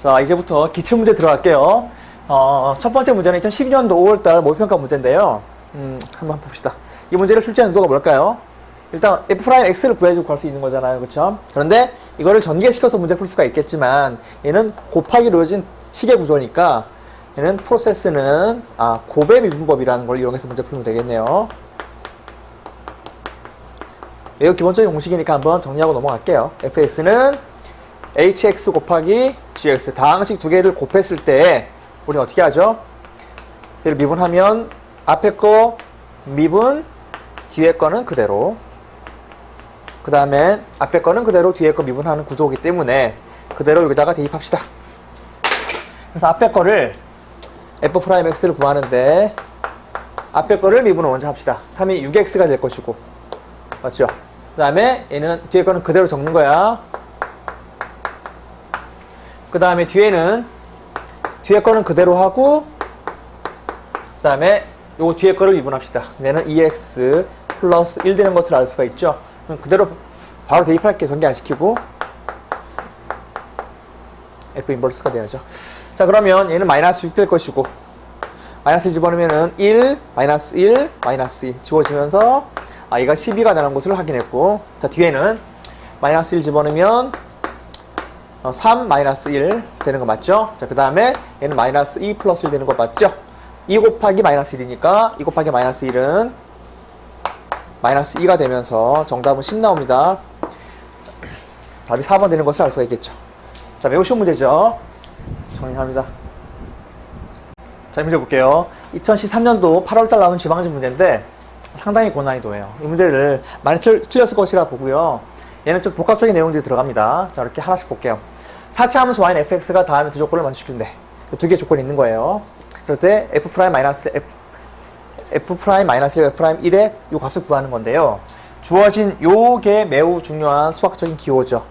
자, 이제부터 기출문제 들어갈게요. 첫 번째 문제는 2012년도 5월달 모의평가 문제인데요. 한번 봅시다. 이 문제를 출제한 의도가 뭘까요? 일단 f'x를 구해주고 구할 수 있는 거잖아요. 그쵸? 그런데 이거를 전개시켜서 문제 풀 수가 있겠지만 얘는 곱하기로 이루어진 식의 구조니까 얘는 프로세스는 곱의 미분법이라는 걸 이용해서 문제 풀면 되겠네요. 매우 기본적인 공식이니까 한번 정리하고 넘어갈게요. fx는 hx 곱하기 gx 다항식 두 개를 곱했을 때 우리는 어떻게 하죠? 얘를 미분하면 앞에 거 미분, 뒤에 거는 그대로, 그 다음에 앞에 거는 그대로 뒤에 거 미분하는 구조이기 때문에 그대로 여기다가 대입합시다. 그래서 앞에 거를 f'x를 구하는데 앞에 거를 미분을 먼저 합시다. 3이 6x가 될 것이고, 맞죠? 그 다음에 얘는 뒤에 거는 그대로 적는 거야. 그 다음에 뒤에 거는 그대로 하고, 그 다음에 요거 뒤에 거를 미분합시다. 얘는 2x 플러스 1 되는 것을 알 수가 있죠. 그럼 그대로 바로 대입할게요. 전개 안 시키고. f 인버스가 돼야죠. 자, 그러면 얘는 마이너스 6 될 것이고, 마이너스 1 집어넣으면은 1, 마이너스 1, 마이너스 2 지워지면서 얘가 12가 되는 것을 확인했고, 자, 뒤에는 마이너스 1 집어넣으면 3, 마이너스 1 되는 거 맞죠? 자, 그 다음에 얘는 마이너스 2 플러스 1 되는 거 맞죠? 2 곱하기 마이너스 1이니까 2 곱하기 마이너스 1은 마이너스 2가 되면서 정답은 10 나옵니다. 답이 4번 되는 것을 알 수가 있겠죠. 자, 매우 쉬운 문제죠. 정리합니다. 자, 이 문제 볼게요. 2013년도 8월달 나온 지방지 문제인데 상당히 고난이도예요. 이 문제를 많이 틀렸을 것이라 보고요. 얘는 좀 복합적인 내용들이 들어갑니다. 자, 이렇게 하나씩 볼게요. 4차 함수 y는 fx가 다음에 두 조건을 만족시키는데 두 개의 조건이 있는 거예요. 그럴 때 f'-1의 f'1의 이 값을 구하는 건데요. 주어진 요게 매우 중요한 수학적인 기호죠.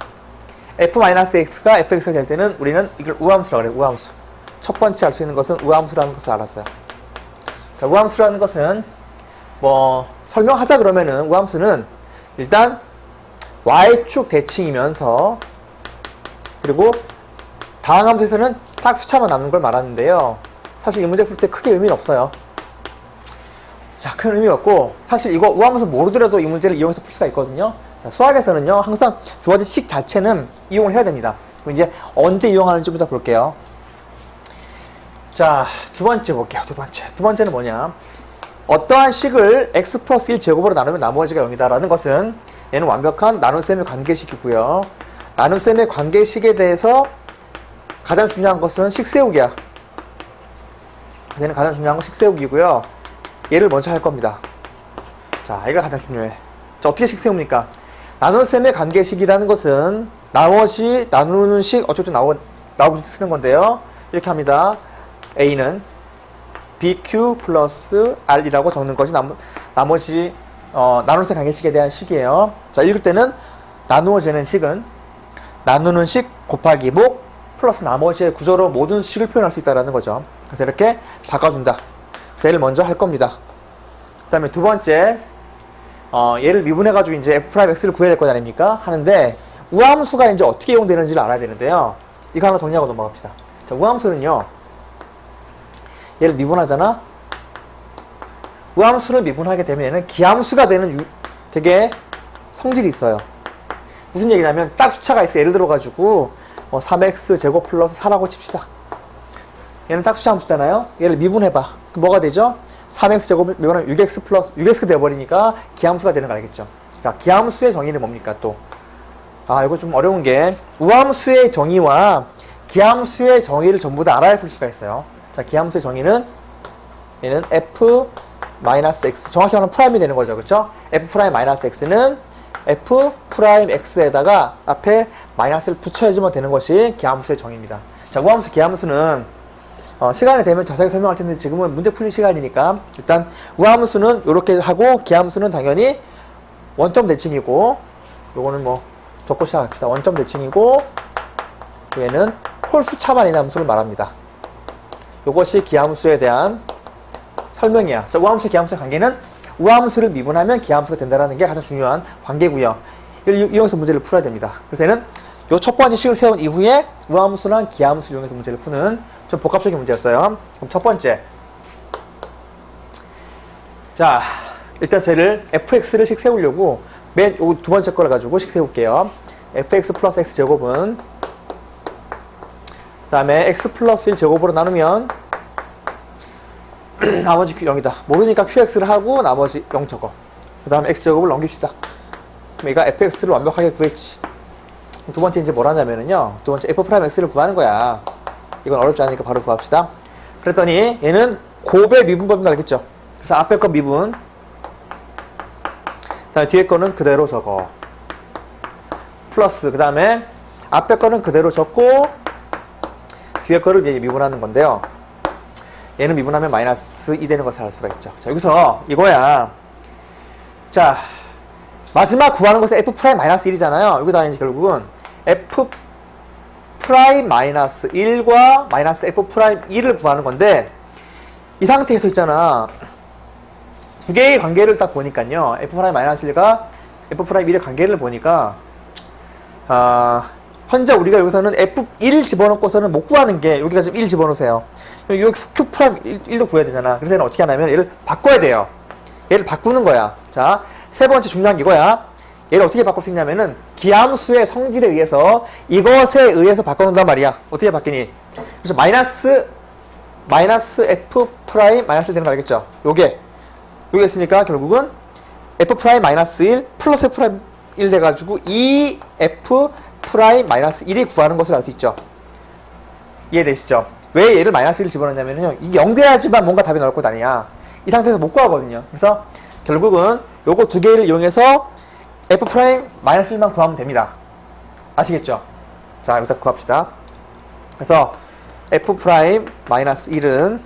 f-x가 fx가 될 때는 우리는 이걸 우함수라고 그래요. 우함수. 첫 번째 알 수 있는 것은 우함수라는 것을 알았어요. 자, 우함수라는 것은 설명하자 그러면은 우함수는 일단 y축 대칭이면서, 그리고 다항함수에서는 짝수차만 남는 걸 말하는데요. 사실 이 문제 풀 때 크게 의미는 없어요. 자, 큰 의미가 없고, 사실 이거 우함수 모르더라도 이 문제를 이용해서 풀 수가 있거든요. 자, 수학에서는요, 항상 주어진 식 자체는 이용을 해야 됩니다. 그럼 이제 언제 이용하는지 좀 이따 볼게요. 자, 두 번째 볼게요. 두 번째는 뭐냐? 어떠한 식을 x 플러스 1 제곱으로 나누면 나머지가 0이다라는 것은 얘는 완벽한 나눗셈의 관계식이고요. 나눗셈의 관계식에 대해서 가장 중요한 것은 식 세우기야. 얘는 가장 중요한 건 식 세우기고요. 얘를 먼저 할 겁니다. 자, 얘가 가장 중요해. 자, 어떻게 식 세웁니까? 나눗셈의 관계식이라는 것은 나머지 나누는 식 어쩌고 나오고 쓰는 건데요. 이렇게 합니다. A는 BQ 플러스 R이라고 적는 것이 나머지 나눗셈 관계식에 대한 식이에요. 자, 읽을 때는 나누어지는 식은 나누는 식 곱하기 목 플러스 나머지의 구조로 모든 식을 표현할 수 있다는 거죠. 그래서 이렇게 바꿔준다. 그래서 얘를 먼저 할 겁니다. 그 다음에 두 번째, 얘를 미분해가지고 이제 f'x를 구해야 될 것 아닙니까? 하는데, 우함수가 이제 어떻게 이용되는지를 알아야 되는데요. 이거 하나 정리하고 넘어갑시다. 자, 우함수는요, 얘를 미분하잖아? 우함수를 미분하게 되면 기함수가 되는 되게 성질이 있어요. 무슨 얘기냐면, 딱 숫자가 있어. 예를 들어가지고, 3x 제곱 플러스 4라고 칩시다. 얘는 짝수차 함수잖아요. 얘를 미분해봐. 그럼 뭐가 되죠? 3x 제곱을 미분하면 6x 플러스 6x가 되어버리니까 기함수가 되는 거 알겠죠? 자, 기함수의 정의는 뭡니까 또? 이거 좀 어려운 게 우함수의 정의와 기함수의 정의를 전부 다 알아야 풀 수가 있어요. 자, 기함수의 정의는 얘는 f-x 정확히 말하면 프라임이 되는 거죠. 그렇죠? f'-x는 f'-x에다가 앞에 마이너스를 붙여야지만 되는 것이 기함수의 정의입니다. 자, 우함수, 기함수는 시간이 되면 자세히 설명할 텐데 지금은 문제 풀이 시간이니까 일단 우함수는 이렇게 하고 기함수는 당연히 원점 대칭이고, 요거는 적고 시작합시다. 원점 대칭이고, 얘는 홀수차만 있는 함수를 말합니다. 요것이 기함수에 대한 설명이야. 자, 우함수, 기함수의 관계는 우함수를 미분하면 기함수가 된다는 게 가장 중요한 관계고요. 이용해서 문제를 풀어야 됩니다. 그래서 얘는 요 첫 번째 식을 세운 이후에 우함수랑 기함수를 이용해서 문제를 푸는 좀 복합적인 문제였어요. 그럼 첫 번째. 자, 일단 쟤를 fx를 식 세우려고 맨 두 번째 거를 가지고 식 세울게요. fx 플러스 x 제곱은 그 다음에 x 플러스 1 제곱으로 나누면 나머지 0이다. 모르니까 qx를 하고 나머지 0 적어. 그 다음에 x 제곱을 넘깁시다. 그럼 얘가 fx를 완벽하게 구했지. 두 번째 이제 뭘 하냐면은요. 두 번째 f'x를 구하는 거야. 이건 어렵지 않으니까 바로 구합시다. 그랬더니 얘는 곱의 미분법인 거 알겠죠? 그래서 앞에 거 미분, 그 다음에 뒤에 거는 그대로 적어. 플러스, 그 다음에 앞에 거는 그대로 적고 뒤에 거를 이제 미분하는 건데요. 얘는 미분하면 마이너스 2 되는 것을 알 수가 있죠. 자, 여기서 이거야. 자, 마지막 구하는 것은 f'-1이잖아요. 여기다 이제 결국은 f'-1과 마이너스 f'1을 구하는 건데, 이 상태에서 있잖아. 두 개의 관계를 딱 보니까요. f'-1과 f'1의 관계를 보니까, 현재 우리가 여기서는 f1 집어넣고서는 못 구하는 게, 여기가 지금 1 집어넣으세요. 여기 q'1도 구해야 되잖아. 그래서 얘는 어떻게 하냐면 얘를 바꿔야 돼요. 얘를 바꾸는 거야. 자, 세 번째 중요한 게 이거야. 얘를 어떻게 바꿀 수 있냐면은 기함수의 성질에 의해서 이것에 의해서 바꿔놓는단 말이야. 어떻게 바뀌니? 그래서 마이너스 f 프라임 마이너스 1 되는 거 알겠죠? 요게 있으니까 결국은 f 프라임 마이너스 1 플러스 f 프라임 1 돼가지고 이 f 프라임 마이너스 1이 구하는 것을 알 수 있죠. 이해되시죠? 왜 얘를 마이너스 1을 집어넣냐면요. 이게 0 돼야지만 뭔가 답이 나올 것 아니야. 이 상태에서 못 구하거든요. 그래서 결국은 요거 두 개를 이용해서 f 프라임 마이너스 1만 구하면 됩니다. 아시겠죠? 자, 여기다 구합시다. 그래서 f 프라임 마이너스 1은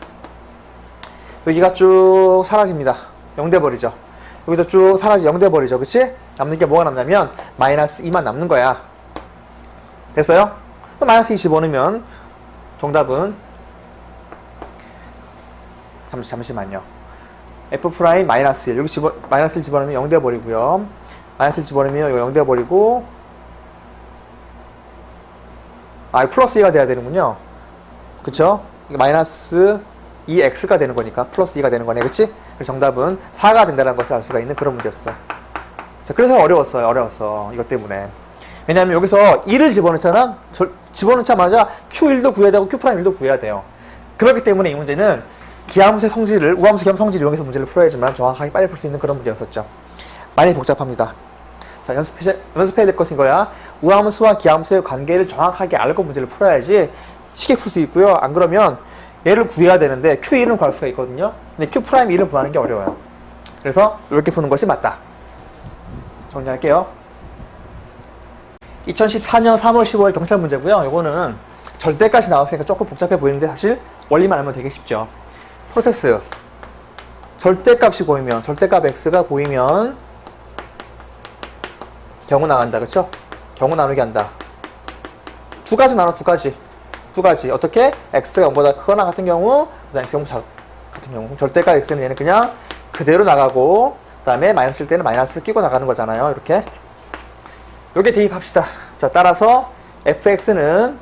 여기가 쭉 사라집니다. 0 돼버리죠. 여기도 쭉 사라지 0 돼버리죠. 그치? 남는 게 뭐가 남냐면 마이너스 2만 남는 거야. 됐어요? 그럼 마이너스 2 집어넣으면 정답은 잠시만요. f 프라임 마이너스 1 여기 마이너스 1 집어넣으면 0 돼버리고요. 마이너스 1 집어넣으면 여기 0 돼버리고 플러스 2가 돼야 되는군요. 그쵸? 이게 마이너스 2x가 되는 거니까 플러스 2가 되는 거네. 그치? 그래서 정답은 4가 된다는 것을 알 수가 있는 그런 문제였어. 자, 그래서 어려웠어. 이것 때문에. 왜냐면 여기서 2를 집어넣잖아? 집어넣자마자 q1도 구해야 되고 q'1도 구해야 돼요. 그렇기 때문에 이 문제는 기함수의 성질을, 우함수 기함 성질을 이용해서 문제를 풀어야지만 정확하게 빨리 풀 수 있는 그런 문제였었죠. 많이 복잡합니다. 자, 연습해야 될 것은 이거야. 우함수와 기함수의 관계를 정확하게 알고 문제를 풀어야지 쉽게 풀 수 있고요. 안 그러면 얘를 구해야 되는데 q1은 구할 수가 있거든요. 근데 q'1을 구하는 게 어려워요. 그래서 이렇게 푸는 것이 맞다. 정리할게요. 2014년 3월 15일 경찰 문제고요. 이거는 절대까지 나왔으니까 조금 복잡해 보이는데 사실 원리만 알면 되게 쉽죠. 프로세스 절대값이 보이면, 절대값 x가 보이면 경우 나간다. 그쵸? 경우 나누기 한다. 두 가지 나눠. 두 가지. 어떻게? x가 0보다 크거나 같은 경우, 그 다음에 x가 같은 경우. 절대값 x는 얘는 그냥 그대로 나가고, 그 다음에 마이너스일 때는 마이너스 끼고 나가는 거잖아요. 이렇게. 요게 대입합시다. 자, 따라서 fx는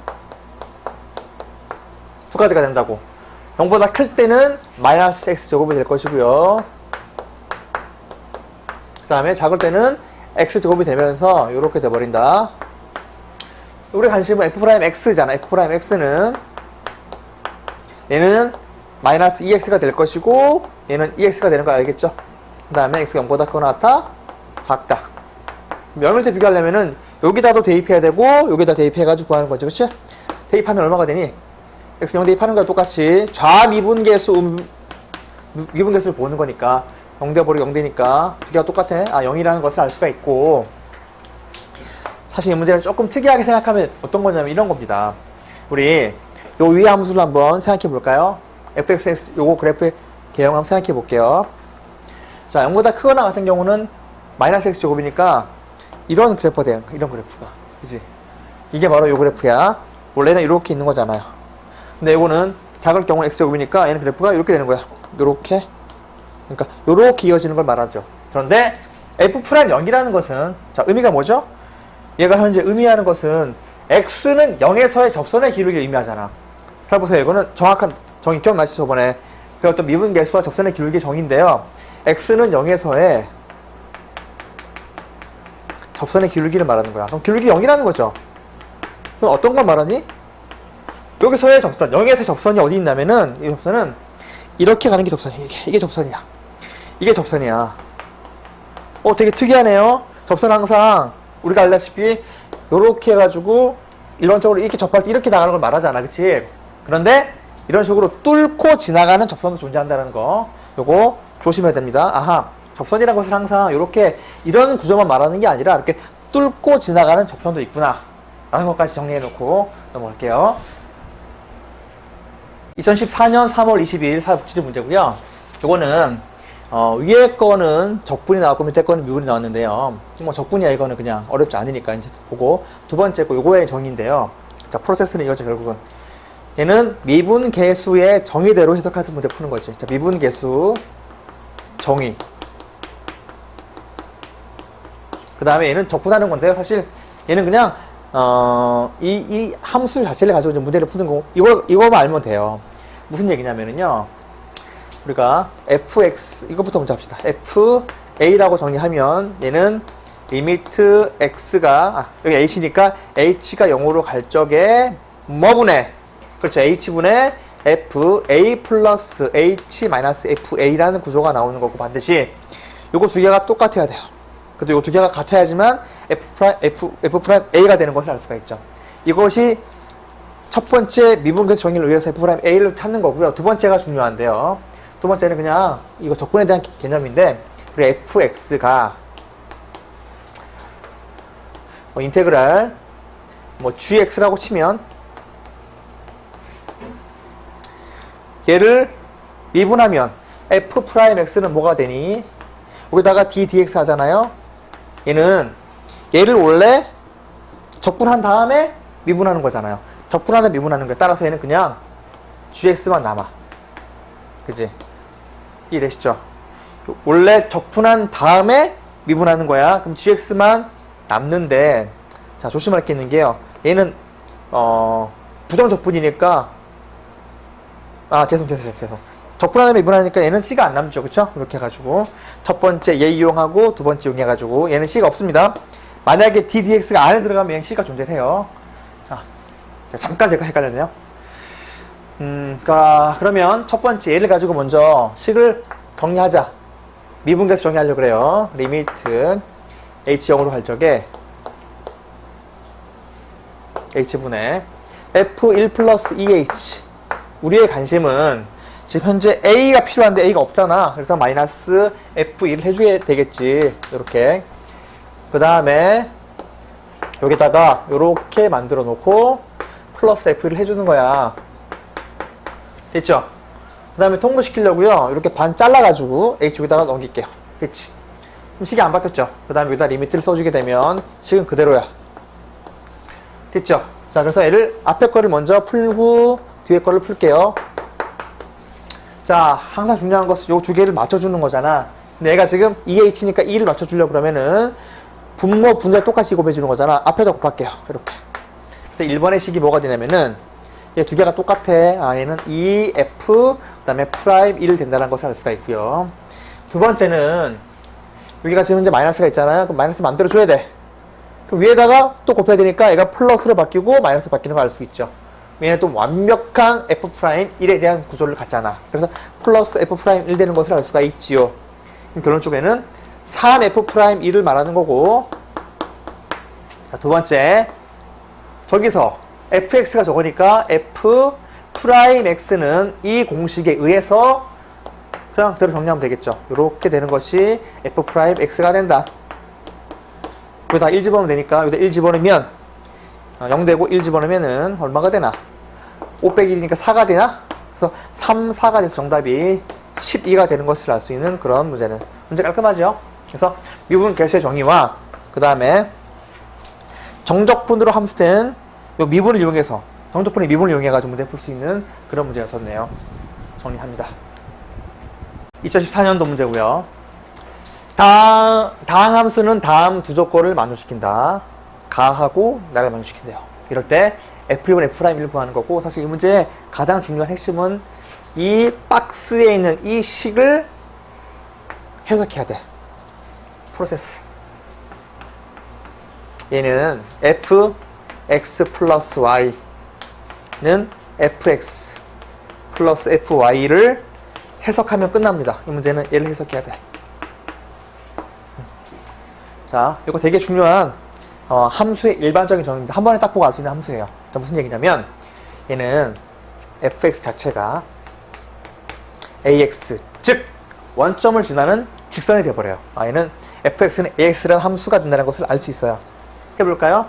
두 가지가 된다고. 0보다 클 때는 마이너스 x제곱이 될 것이고요. 그 다음에 작을 때는 x제곱이 되면서 이렇게 돼버린다. 우리 관심은 f'x잖아. f'x는 얘는 마이너스 2x가 될 것이고 얘는 2x가 되는 거 알겠죠? 그 다음에 x가 0보다 크거나 같아? 작다. 0일 때 비교하려면은 여기다도 대입해야 되고 여기다 대입해가지고 구하는 거지. 그치? 대입하면 얼마가 되니? x 0 대입하는 거랑 똑같이 좌미분계수 미분계수를 보는 거니까 0 돼버리고 0 되니까 두 개가 똑같아. 0이라는 것을 알 수가 있고, 사실 이 문제는 조금 특이하게 생각하면 어떤 거냐면 이런 겁니다. 우리 요 위의 함수를 한번 생각해 볼까요? fx 요거 그래프의 개형 한번 생각해 볼게요. 자, 0보다 크거나 같은 경우는 마이너스 x제곱이니까 이런 그래프가 돼요. 이런 그래프가. 그지? 이게 바로 요 그래프야. 원래는 이렇게 있는 거잖아요. 근데 이거는 작을 경우 x제곱이니까 얘는 그래프가 이렇게 되는 거야. 요렇게. 그러니까 요렇게 이어지는 걸 말하죠. 그런데 f'0이라는 것은, 자, 의미가 뭐죠? 얘가 현재 의미하는 것은 x는 0에서의 접선의 기울기를 의미하잖아. 잘 보세요. 이거는 정확한 정의 기억나시죠? 저번에 배웠던 미분계수와 접선의 기울기 정의인데요. x는 0에서의 접선의 기울기를 말하는 거야. 그럼 기울기 0이라는 거죠. 그럼 어떤 걸 말하니? 여기서의 접선, 0에서의 접선이 어디 있냐면은 이 접선은 이렇게 가는 게 접선이야. 이게 접선이야. 이게 접선이야. 되게 특이하네요. 접선 항상 우리가 알다시피 요렇게 해가지고 일반적으로 이렇게 접할 때 이렇게 나가는 걸 말하잖아. 그치? 그런데 이런 식으로 뚫고 지나가는 접선도 존재한다는 거 요거 조심해야 됩니다. 아하, 접선이라는 것은 항상 이렇게 이런 구조만 말하는 게 아니라 이렇게 뚫고 지나가는 접선도 있구나 라는 것까지 정리해 놓고 넘어갈게요. 2014년 3월 22일 사회복지제 문제고요. 요거는 위에 거는 적분이 나왔고 밑에 거는 미분이 나왔는데요. 뭐 적분이야 이거는 그냥 어렵지 않으니까 이제 보고 두 번째 거 요거의 정의인데요. 자, 프로세스는 이거죠. 결국은 얘는 미분계수의 정의대로 해석해서 문제 푸는 거지. 자, 미분계수 정의. 그 다음에 얘는 적분하는 건데요. 사실 얘는 그냥 이 함수 자체를 가지고 이제 문제를 푸는 거고 이거만 알면 돼요. 무슨 얘기냐면은요. 우리가 fx 이것부터 먼저 합시다. fa라고 정리하면 얘는 리미트 x가 여기 h니까 h가 0으로 갈 적에 뭐분의 그렇죠. h분의 fa 플러스 h 마이너스 fa라는 구조가 나오는 거고 반드시 요거 두 개가 똑같아야 돼요. 그래도 요 두 개가 같아야지만 f' a가 되는 것을 알 수가 있죠. 이것이 첫 번째 미분계수 정의를 의해서 f' a를 찾는 거고요. 두 번째가 중요한데요. 두 번째는 그냥 이거 적분에 대한 개념인데 우리 fx가 인테그랄 gx라고 치면 얘를 미분하면 f'x는 뭐가 되니? 여기다가 d dx 하잖아요. 얘를 원래 적분한 다음에 미분하는 거잖아요. 적분하다 미분하는 거에 따라서 얘는 그냥 gx만 남아. 그치? 이해되시죠? 원래 적분한 다음에 미분하는 거야. 그럼 gx만 남는데, 자, 조심할 게 있는 게요. 얘는, 부정적분이니까, 죄송. 적분하다 미분하니까 얘는 c가 안 남죠. 그쵸? 이렇게 해가지고. 첫 번째 얘 이용하고, 두 번째 이용해가지고, 얘는 c가 없습니다. 만약에 d dx가 안에 들어가면 얘는 c가 존재해요. 자, 잠깐 제가 헷갈렸네요. 그러면 첫 번째 얘를 가지고 먼저 식을 정리하자. 미분계수 정리하려고 그래요. 리미트 h 0으로 갈 적에 h분의 f1 플러스 2h. 우리의 관심은 지금 현재 a가 필요한데 a가 없잖아. 그래서 마이너스 f1을 해줘야 되겠지. 이렇게. 그 다음에 여기다가 이렇게 만들어 놓고 플러스 f1을 해주는 거야. 됐죠? 그 다음에 통분시키려고요. 이렇게 반 잘라가지고 h 여기다가 넘길게요. 그치? 그럼 식이 안 바뀌었죠? 그 다음에 여기다 리미트를 써주게 되면 식은 그대로야. 됐죠? 자, 그래서 얘를 앞에 거를 먼저 풀고 뒤에 거를 풀게요. 자, 항상 중요한 것은 요 두 개를 맞춰주는 거잖아. 근데 얘가 지금 2h니까 2를 맞춰주려고 그러면은 분모, 분자 똑같이 곱해주는 거잖아. 앞에다 곱할게요. 이렇게. 그래서 1번의 식이 뭐가 되냐면은 얘 두 개가 똑같아. 얘는 2f 그 다음에 프라임 1 된다는 것을 알 수가 있고요. 두 번째는 여기가 지금 이제 마이너스가 있잖아요. 그럼 마이너스 만들어줘야 돼. 그럼 위에다가 또 곱해야 되니까 얘가 플러스로 바뀌고 마이너스 바뀌는 걸 알 수 있죠. 얘는 또 완벽한 f 프라임 1에 대한 구조를 갖잖아. 그래서 플러스 f 프라임 1 되는 것을 알 수가 있지요. 그럼 결론 쪽에는 3f 프라임 1을 말하는 거고. 자, 두 번째 저기서 fx가 적으니까 f 프라임 x는 이 공식에 의해서 그냥 그대로 정리하면 되겠죠. 이렇게 되는 것이 f 프라임 x가 된다. 여기다 1 집어넣으면 되니까 여기다 1 집어넣으면 0 되고 1 집어넣으면은 얼마가 되나? 5 빼기 1이니까 4가 되나? 그래서 3, 4가 돼서 정답이 12가 되는 것을 알 수 있는 그런 문제는 문제 깔끔하죠? 그래서 미분 계수의 정의와 그 다음에 정적분으로 함수된 요 미분을 이용해서 정적분의 미분을 이용해가지고 문제 풀 수 있는 그런 문제였었네요. 정리합니다. 2014년도 문제고요. 다항 함수는 다음 두 조건을 만족시킨다. 가하고 나를 만족시킨대요. 이럴 때 F1번 F'1을 구하는 거고, 사실 이 문제의 가장 중요한 핵심은 이 박스에 있는 이 식을 해석해야 돼. 프로세스. 얘는 fx 플러스 y는 fx 플러스 fy를 해석하면 끝납니다. 이 문제는 얘를 해석해야 돼. 자, 이거 되게 중요한 함수의 일반적인 정의입니다. 한 번에 딱 보고 알 수 있는 함수예요. 자, 무슨 얘기냐면 얘는 fx 자체가 ax, 즉 원점을 지나는 직선이 되어버려요. 얘는 fx는 ax라는 함수가 된다는 것을 알 수 있어요. 해볼까요?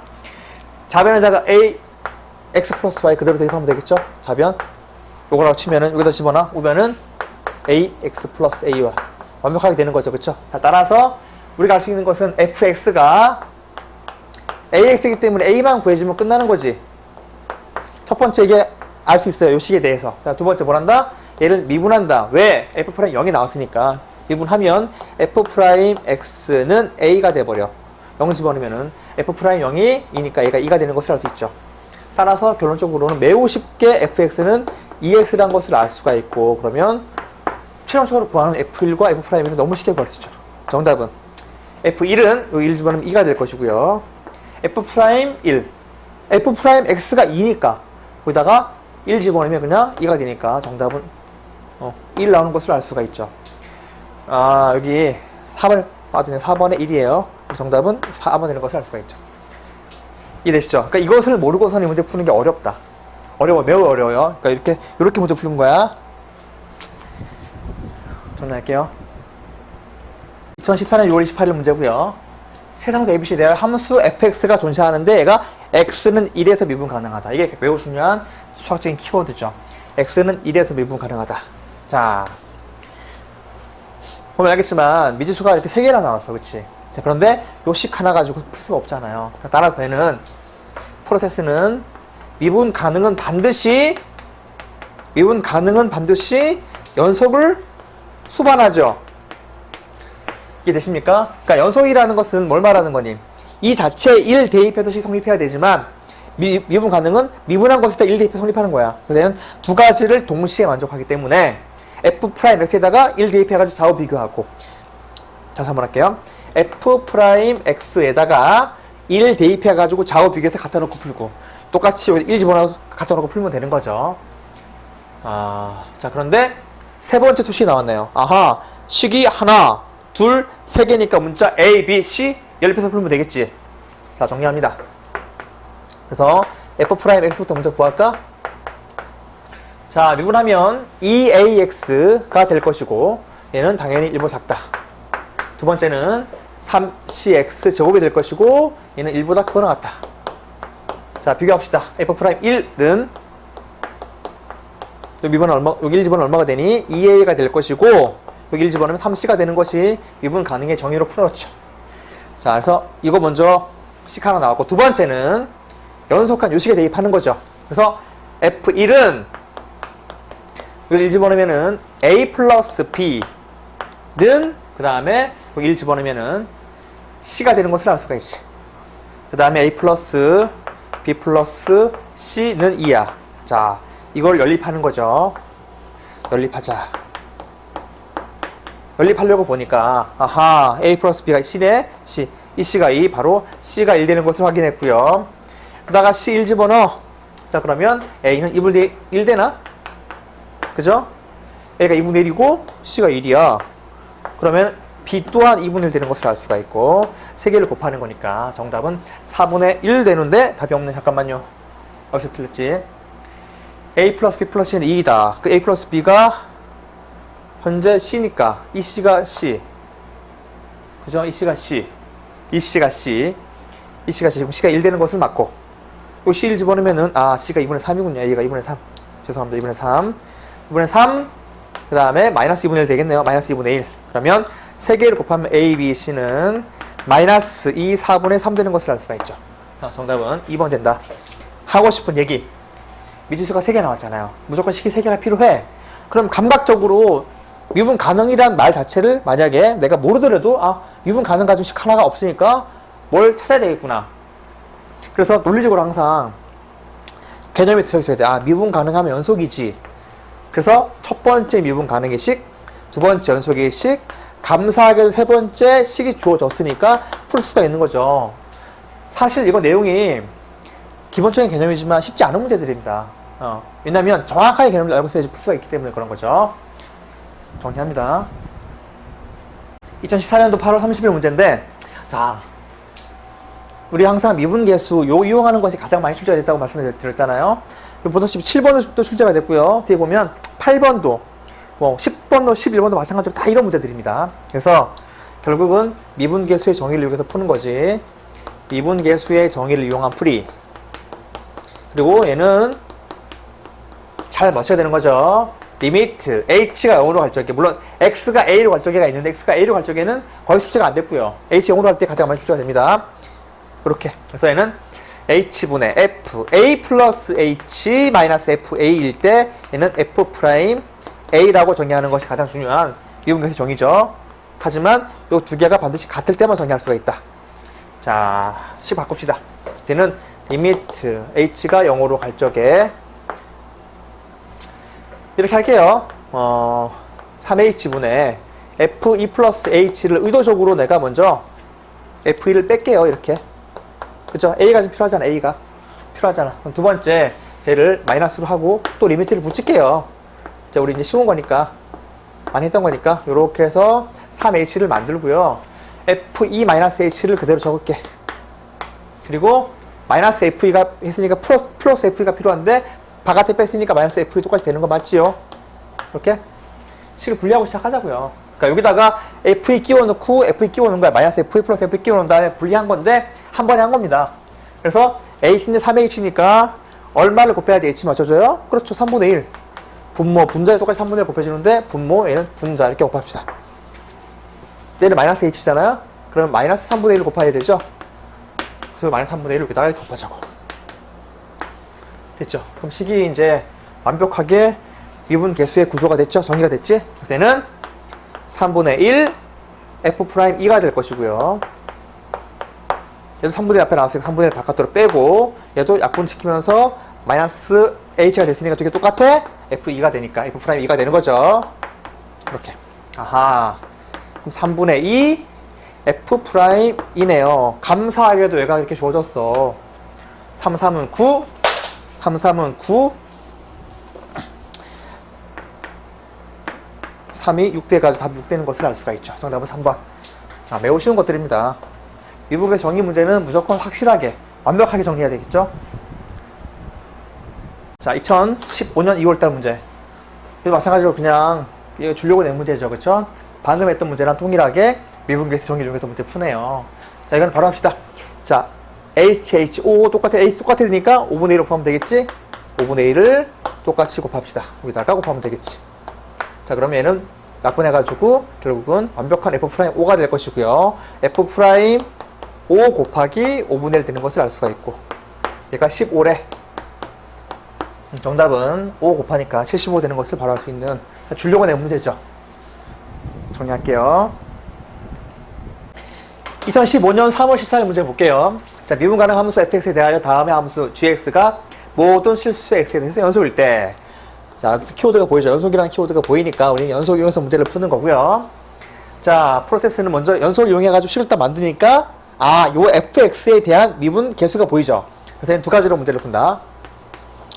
좌변에다가 ax 플러스 y 그대로 대입하면 되겠죠? 좌변 요거라고 치면은 여기다 집어넣어 우변은 ax 플러스 ay 완벽하게 되는 거죠. 그쵸? 자, 따라서 우리가 알 수 있는 것은 fx가 ax이기 때문에 a만 구해주면 끝나는 거지. 첫 번째 이게 알 수 있어요. 요 식에 대해서. 자, 두 번째 뭘 한다? 얘를 미분한다. 왜? f' 0이 나왔으니까. 미분하면 f'x는 a가 돼버려. 0 집어넣으면은 f'0이 2니까 얘가 2가 되는 것을 알 수 있죠. 따라서 결론적으로는 매우 쉽게 fx는 2x라는 것을 알 수가 있고, 그러면 최종적으로 구하는 f1과 f'는 너무 쉽게 구할 수 있죠. 정답은 f1은 여기 1 집어넣으면 2가 될 것이고요. f'1 f'x가 2니까 거기다가 1 집어넣으면 그냥 2가 되니까 정답은 1 나오는 것을 알 수가 있죠. 여기 4번에 빠지네. 4번에 1이에요. 정답은 4번 되는 것을 알 수가 있죠. 이해되시죠? 그러니까 이것을 모르고서는 이 문제 푸는 게 어렵다. 어려워. 매우 어려워요. 그러니까 이렇게 문제 푸는 거야. 정리할게요. 2014년 6월 28일 문제고요. 세상에서 ABC 대할 함수 fx가 존재하는데 얘가 x는 1에서 미분 가능하다. 이게 매우 중요한 수학적인 키워드죠. x는 1에서 미분 가능하다. 자, 보면 알겠지만 미지수가 이렇게 3개나 나왔어. 그치? 자, 그런데 요 식 하나 가지고 풀 수가 없잖아요. 자, 따라서 얘는 프로세스는 미분 가능은 반드시 연속을 수반하죠. 이해되십니까? 그러니까 연속이라는 것은 뭘 말하는 거니? 이 자체에 1 대입해서 식 성립해야 되지만 미분 가능은 미분한 것에다 1 대입해서 성립하는 거야. 그래서 얘는 두 가지를 동시에 만족하기 때문에 f'x에다가 1 대입해가지고 좌우 비교하고, 다시 한번 할게요. f'x에다가 1 대입해가지고 좌우 비교해서 갖다 놓고 풀고, 똑같이 1 집어넣어서 갖다 놓고 풀면 되는 거죠. 자, 그런데 세 번째 투식이 나왔네요. 식이 하나, 둘, 세 개니까 문자 A, B, C 연립해서 풀면 되겠지. 자, 정리합니다. 그래서 f'x부터 먼저 구할까? 자, 미분하면 2ax가 될 것이고, 얘는 당연히 1보다 작다. 두 번째는 3cx 제곱이 될 것이고, 얘는 1보다 크거나 같다. 자, 비교합시다. f'1은 여기 1 집어넣으면 얼마가 되니? 2a가 될 것이고, 여기 1 집어넣으면 3c가 되는 것이 미분 가능의 정의로 풀었죠. 자, 그래서 이거 먼저 식 하나 나왔고, 두 번째는 연속한 요식에 대입하는 거죠. 그래서 f1은 여기 1 집어넣으면은 a 플러스 b는 그 다음에 여기 1 집어넣으면은 c가 되는 것을 알 수가 있지. 그 다음에 a 플러스 b 플러스 c는 2야. 자, 이걸 연립하는 거죠. 연립하자. 연립하려고 보니까 a 플러스 b가 c네. c. 이 c가 2, 바로 c가 1 되는 것을 확인했고요. 그다가 c 1 집어넣어. 자, 그러면 a는 2분의 1 되나? 그죠? a가 2분의 1이고 c가 1이야. 그러면 b 또한 2분의 1 되는 것을 알 수가 있고, 세 개를 곱하는 거니까 정답은 4분의 1 되는데 답이 없네. 잠깐만요. 어디서 틀렸지? a 플러스 b 플러스 c는 2이다. 그 a 플러스 b가 현재 c니까 이 c가 c. 그죠? 이 c가 c. 이 c가 c. 이 c가 c. 그럼 c가 1 되는 것을 맞고, 요 c 1 집어넣으면은 c가 2분의 3이군요. a가 2분의 3. 죄송합니다. 2분의 3. 2분의 3. 그 다음에 마이너스 2분의 1 되겠네요. 마이너스 2분의 1. 그러면 세 개를 곱하면 a, b, c는 마이너스 2, 4분의 3 되는 것을 알 수가 있죠. 정답은 2번 된다. 하고 싶은 얘기. 미지수가 3개 나왔잖아요. 무조건 식이 3개가 필요해. 그럼 감각적으로 미분 가능이란 말 자체를 만약에 내가 모르더라도 미분 가능 가지고 식 하나가 없으니까 뭘 찾아야 되겠구나. 그래서 논리적으로 항상 개념이 들어 있어야 돼. 아, 미분 가능하면 연속이지. 그래서 첫 번째 미분 가능의 식, 두 번째 연속의 식, 감사하게도 세 번째 식이 주어졌으니까 풀 수가 있는 거죠. 사실 이거 내용이 기본적인 개념이지만 쉽지 않은 문제들입니다. 왜냐면 정확하게 개념을 알고 있어야지 풀 수가 있기 때문에 그런 거죠. 정리합니다. 2014년도 8월 30일 문제인데, 자, 우리 항상 미분계수 요 이용하는 것이 가장 많이 출제가 됐다고 말씀을 드렸잖아요. 보다시피 7번도 출제가 됐고요. 뒤에 보면 8번도, 뭐 10번도, 11번도 마찬가지로 다 이런 문제들입니다. 그래서 결국은 미분계수의 정의를 이용해서 푸는 거지. 미분계수의 정의를 이용한 풀이. 그리고 얘는 잘 맞춰야 되는 거죠. 리미트 h가 0으로 갈 적에, 물론 x가 a로 갈 적에가 있는데 x가 a로 갈 적에는 거의 출제가 안 됐고요. h 0으로 할 때 가장 많이 출제가 됩니다. 이렇게. 그래서 얘는 h분의 f, a 플러스 h 마이너스 fa일 때 얘는 f 프라임 a라고 정의하는 것이 가장 중요한 미분계수 정의죠. 하지만 이 두 개가 반드시 같을 때만 정의할 수가 있다. 자, 식 바꿉시다. 얘는 리미트 h가 0으로 갈 적에 이렇게 할게요. 3h분의 f2 플러스 h를 의도적으로 내가 먼저 f2를 뺄게요. 이렇게. 그죠? a가 좀 필요하잖아. a가 필요하잖아. 그럼 두 번째 쟤를 마이너스로 하고 또 리미트를 붙일게요. 자, 우리 이제 쉬운 거니까 많이 했던 거니까 이렇게 해서 3h를 만들고요. f2 마이너스 h를 그대로 적을게. 그리고 마이너스 f2가 했으니까 플러스 f2가 필요한데 바깥에 뺐으니까 마이너스 f2 똑같이 되는 거 맞지요? 이렇게 식을 분리하고 시작하자고요. 그러니까 여기다가 f2 끼워놓고 f2 끼워놓은 거야. 마이너스 f2 플러스 f2 끼워놓은 다음에 분리한 건데 한 번에 한 겁니다. 그래서 h인데 3h니까 얼마를 곱해야지 h 맞춰줘요? 그렇죠. 3분의 1. 분모, 분자에 똑같이 3분의 1 곱해주는데 분모, 얘는 분자 이렇게 곱합시다. 얘는 마이너스 h잖아요? 그러면 마이너스 3분의 1을 곱해야 되죠? 그래서 마이너스 3분의 1을 여기다가 이렇게 곱하자고. 됐죠? 그럼 식이 이제 완벽하게 미분계수의 구조가 됐죠? 정의가 됐지? 그래서 얘는 3분의 1 f'2가 될 것이고요. 얘도 3분의 1 앞에 나왔으니까 3분의 1 바깥으로 빼고 얘도 약분시키면서 마이너스 h가 됐으니까 두 개 똑같아? f2가 되니까 f'2가 되는 거죠. 이렇게. 아하. 그럼 3분의 2 f'2네요. 감사하게도 얘가 이렇게 주어졌어. 3, 3은 9, 3, 3은 9, 3이 6대가지고 답이 6되는 것을 알 수가 있죠. 정답은 3번. 자, 매우 쉬운 것들입니다. 미분의 정의 문제는 무조건 확실하게, 완벽하게 정리해야 되겠죠? 자, 2015년 2월달 문제. 마찬가지로 그냥 이거 주려고 낸 문제죠. 그쵸? 방금 했던 문제랑 동일하게 미분계수 정의를 이용해서 문제 푸네요. 자, 이건 바로 합시다. 자, o 똑같아. h 똑같으니까 5분의 1로 곱하면 되겠지? 5분의 1을 똑같이 곱합시다. 여기다가 곱하면 되겠지. 자, 그러면 얘는 약분해가지고 결국은 완벽한 f'5가 될 것이고요. f'5 곱하기 5분의 1 되는 것을 알 수가 있고, 얘가 15래. 정답은 5 곱하니까 75 되는 것을 바로 알 수 있는 주려고 낸 문제죠. 정리할게요. 2015년 3월 14일 문제 볼게요. 자, 미분 가능 함수 fx에 대하여 다음의 함수 gx가 모든 실수 x에 대해서 연속일 때. 자, 여기서 키워드가 보이죠? 연속이라는 키워드가 보이니까 우리는 연속 이용해서 문제를 푸는 거고요. 자, 프로세스는 먼저 연속을 이용해가지고 식을 딱 만드니까, 요 fx에 대한 미분 계수가 보이죠? 그래서 두 가지로 문제를 푼다.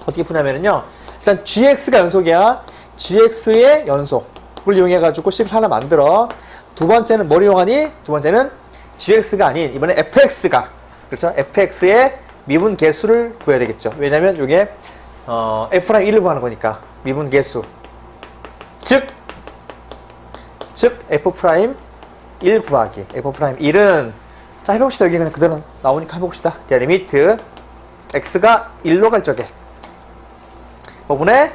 어떻게 푸냐면요. 일단 gx가 연속이야. gx의 연속을 이용해가지고 식을 하나 만들어. 두 번째는 뭘 이용하니? 두 번째는 gx가 아닌, 이번에 fx가. 그렇죠? fx의 미분 계수를 구해야 되겠죠. 왜냐면 이게 f'1을 구하는 거니까. 미분 계수. 즉 f'1 구하기. f'1은, 자, 해봅시다. 여기 그냥 그대로 나오니까 해봅시다. 자, 리미트 x가 1로 갈 적에 5분의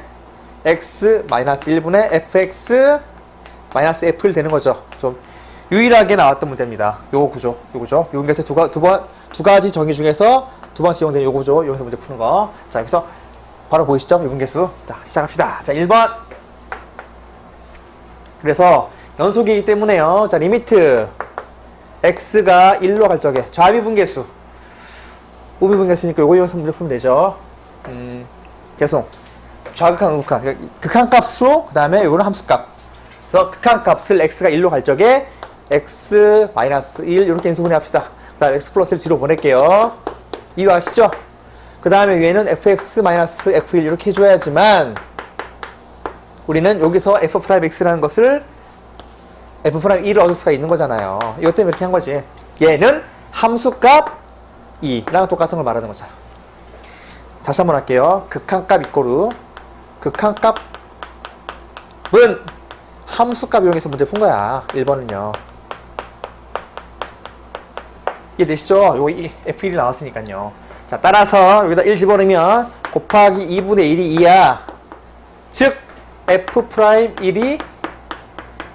x 마이너스 1분의 fx 마이너스 f1 되는 거죠. 좀 유일하게 나왔던 문제입니다. 요 구조, 요구에서 두 가지 정의 중에서 두 번째 이용된 요 구조, 여기서 문제 푸는 거. 자, 여기서 바로 보이시죠? 미분계수. 자, 시작합시다. 자, 1번. 그래서 연속이기 때문에요. 자, 리미트 x가 1로 갈 적에 좌미분계수. 우미분계수니까 요거 이용해서 문제 풀면 되죠. 계속 좌극한, 우극한, 극한값으로 그 다음에 이거는 함수값. 그래서 극한값을 x가 1로 갈 적에 x-1 이렇게 인수분해 합시다. 그 다음에 x 플러스 1 뒤로 보낼게요. 이해하시죠? 그 다음에 위에는 fx-f1 이렇게 해줘야지만 우리는 여기서 f'x라는 것을 f'1을 얻을 수가 있는 거잖아요. 이것 때문에 이렇게 한 거지. 얘는 함수값 2랑 똑같은 걸 말하는 거죠. 다시 한번 할게요. 극한값 이꼬르 극한값은 함수값 이용해서 문제 푼 거야. 1번은요. 이해되시죠? 요거 F1이 나왔으니까요. 자, 따라서 여기다 1 집어넣으면 곱하기 2분의 1이 2야. 즉 F'1이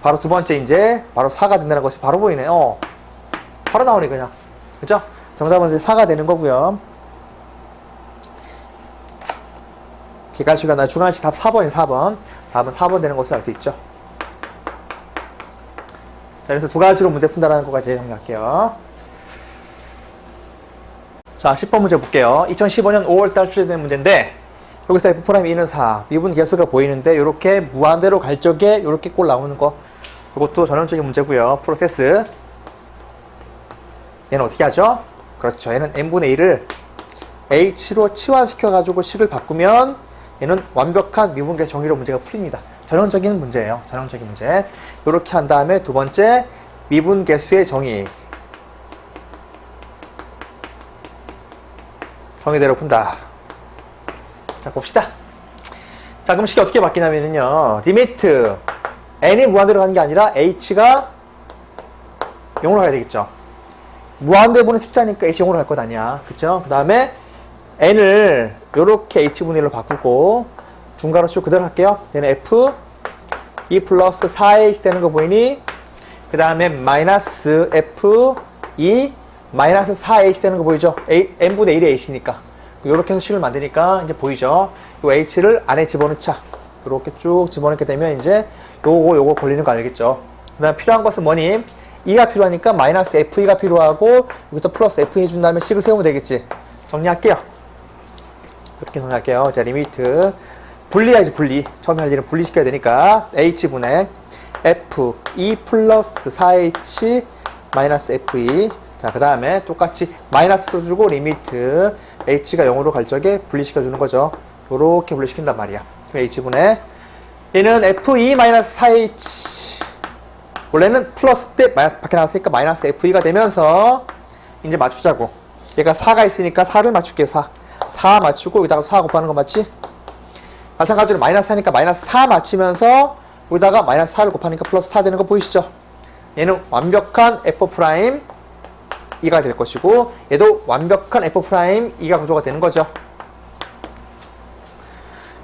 바로 두 번째 이제 바로 4가 된다는 것이 바로 보이네. 바로 나오네 그냥. 그죠? 정답은 이제 4가 되는 거고요. 객관식이나 주관식 답 4번이 4번. 답은 4번 되는 것을 알 수 있죠. 자, 그래서 두 가지로 문제 푼다라는 것까지 정리할게요. 자, 10번 문제 볼게요. 2015년 5월달 출제된 문제인데 여기서 F'2는 4, 미분 계수가 보이는데 이렇게 무한대로 갈 적에 이렇게 꼴 나오는 거 이것도 전형적인 문제고요. 프로세스 얘는 어떻게 하죠? 그렇죠. 얘는 n분의 1을 h로 치환시켜가지고 식을 바꾸면 얘는 완벽한 미분계수 정의로 문제가 풀립니다. 전형적인 문제예요. 전형적인 문제. 이렇게 한 다음에 두 번째 미분계수의 정의. 정의대로 푼다. 자, 봅시다. 자, 그럼 식이 어떻게 바뀌냐면요. 리미트 n이 무한대로 가는 게 아니라 h가 0으로 가야 되겠죠. 무한대분의 숫자니까 h 0으로 갈 것 아니야. 그쵸? 그 다음에 n을 요렇게 h분의 1로 바꾸고 중괄호 쭉 그대로 할게요. 얘는 f 2 플러스 4h 되는 거 보이니? 그 다음에 마이너스 f 2 마이너스 4h 되는 거 보이죠? n분의 1의 h니까. 요렇게 해서 식을 만드니까 이제 보이죠? 요 h를 안에 집어넣자. 요렇게 쭉 집어넣게 되면 이제 요거 걸리는 거 알겠죠? 그 다음 필요한 것은 뭐니? 2가 필요하니까 마이너스 f2가 필요하고 여기서 플러스 f 해준 다음에 식을 세우면 되겠지. 정리할게요. 이렇게 정리할게요. 자, 리미트 분리해야지. 분리. 처음에 할 일은 분리시켜야 되니까 h분의 f2 플러스 4h 마이너스 f2. 자, 그 다음에 똑같이 마이너스 써주고 리미트 h가 0으로 갈 적에 분리시켜주는 거죠. 요렇게 분리시킨단 말이야. 그럼 h분의 얘는 f2 마이너스 4h 원래는 플러스 때 밖에 나왔으니까 마이너스 f2가 되면서 이제 맞추자고. 얘가 4가 있으니까 4를 맞출게요. 4 맞추고 여기다가 4 곱하는 거 맞지? 마찬가지로 마이너스 4니까 마이너스 4 맞추면서 여기다가 마이너스 4를 곱하니까 플러스 4 되는 거 보이시죠? 얘는 완벽한 F'2가 될 것이고 얘도 완벽한 F'2가 구조가 되는 거죠.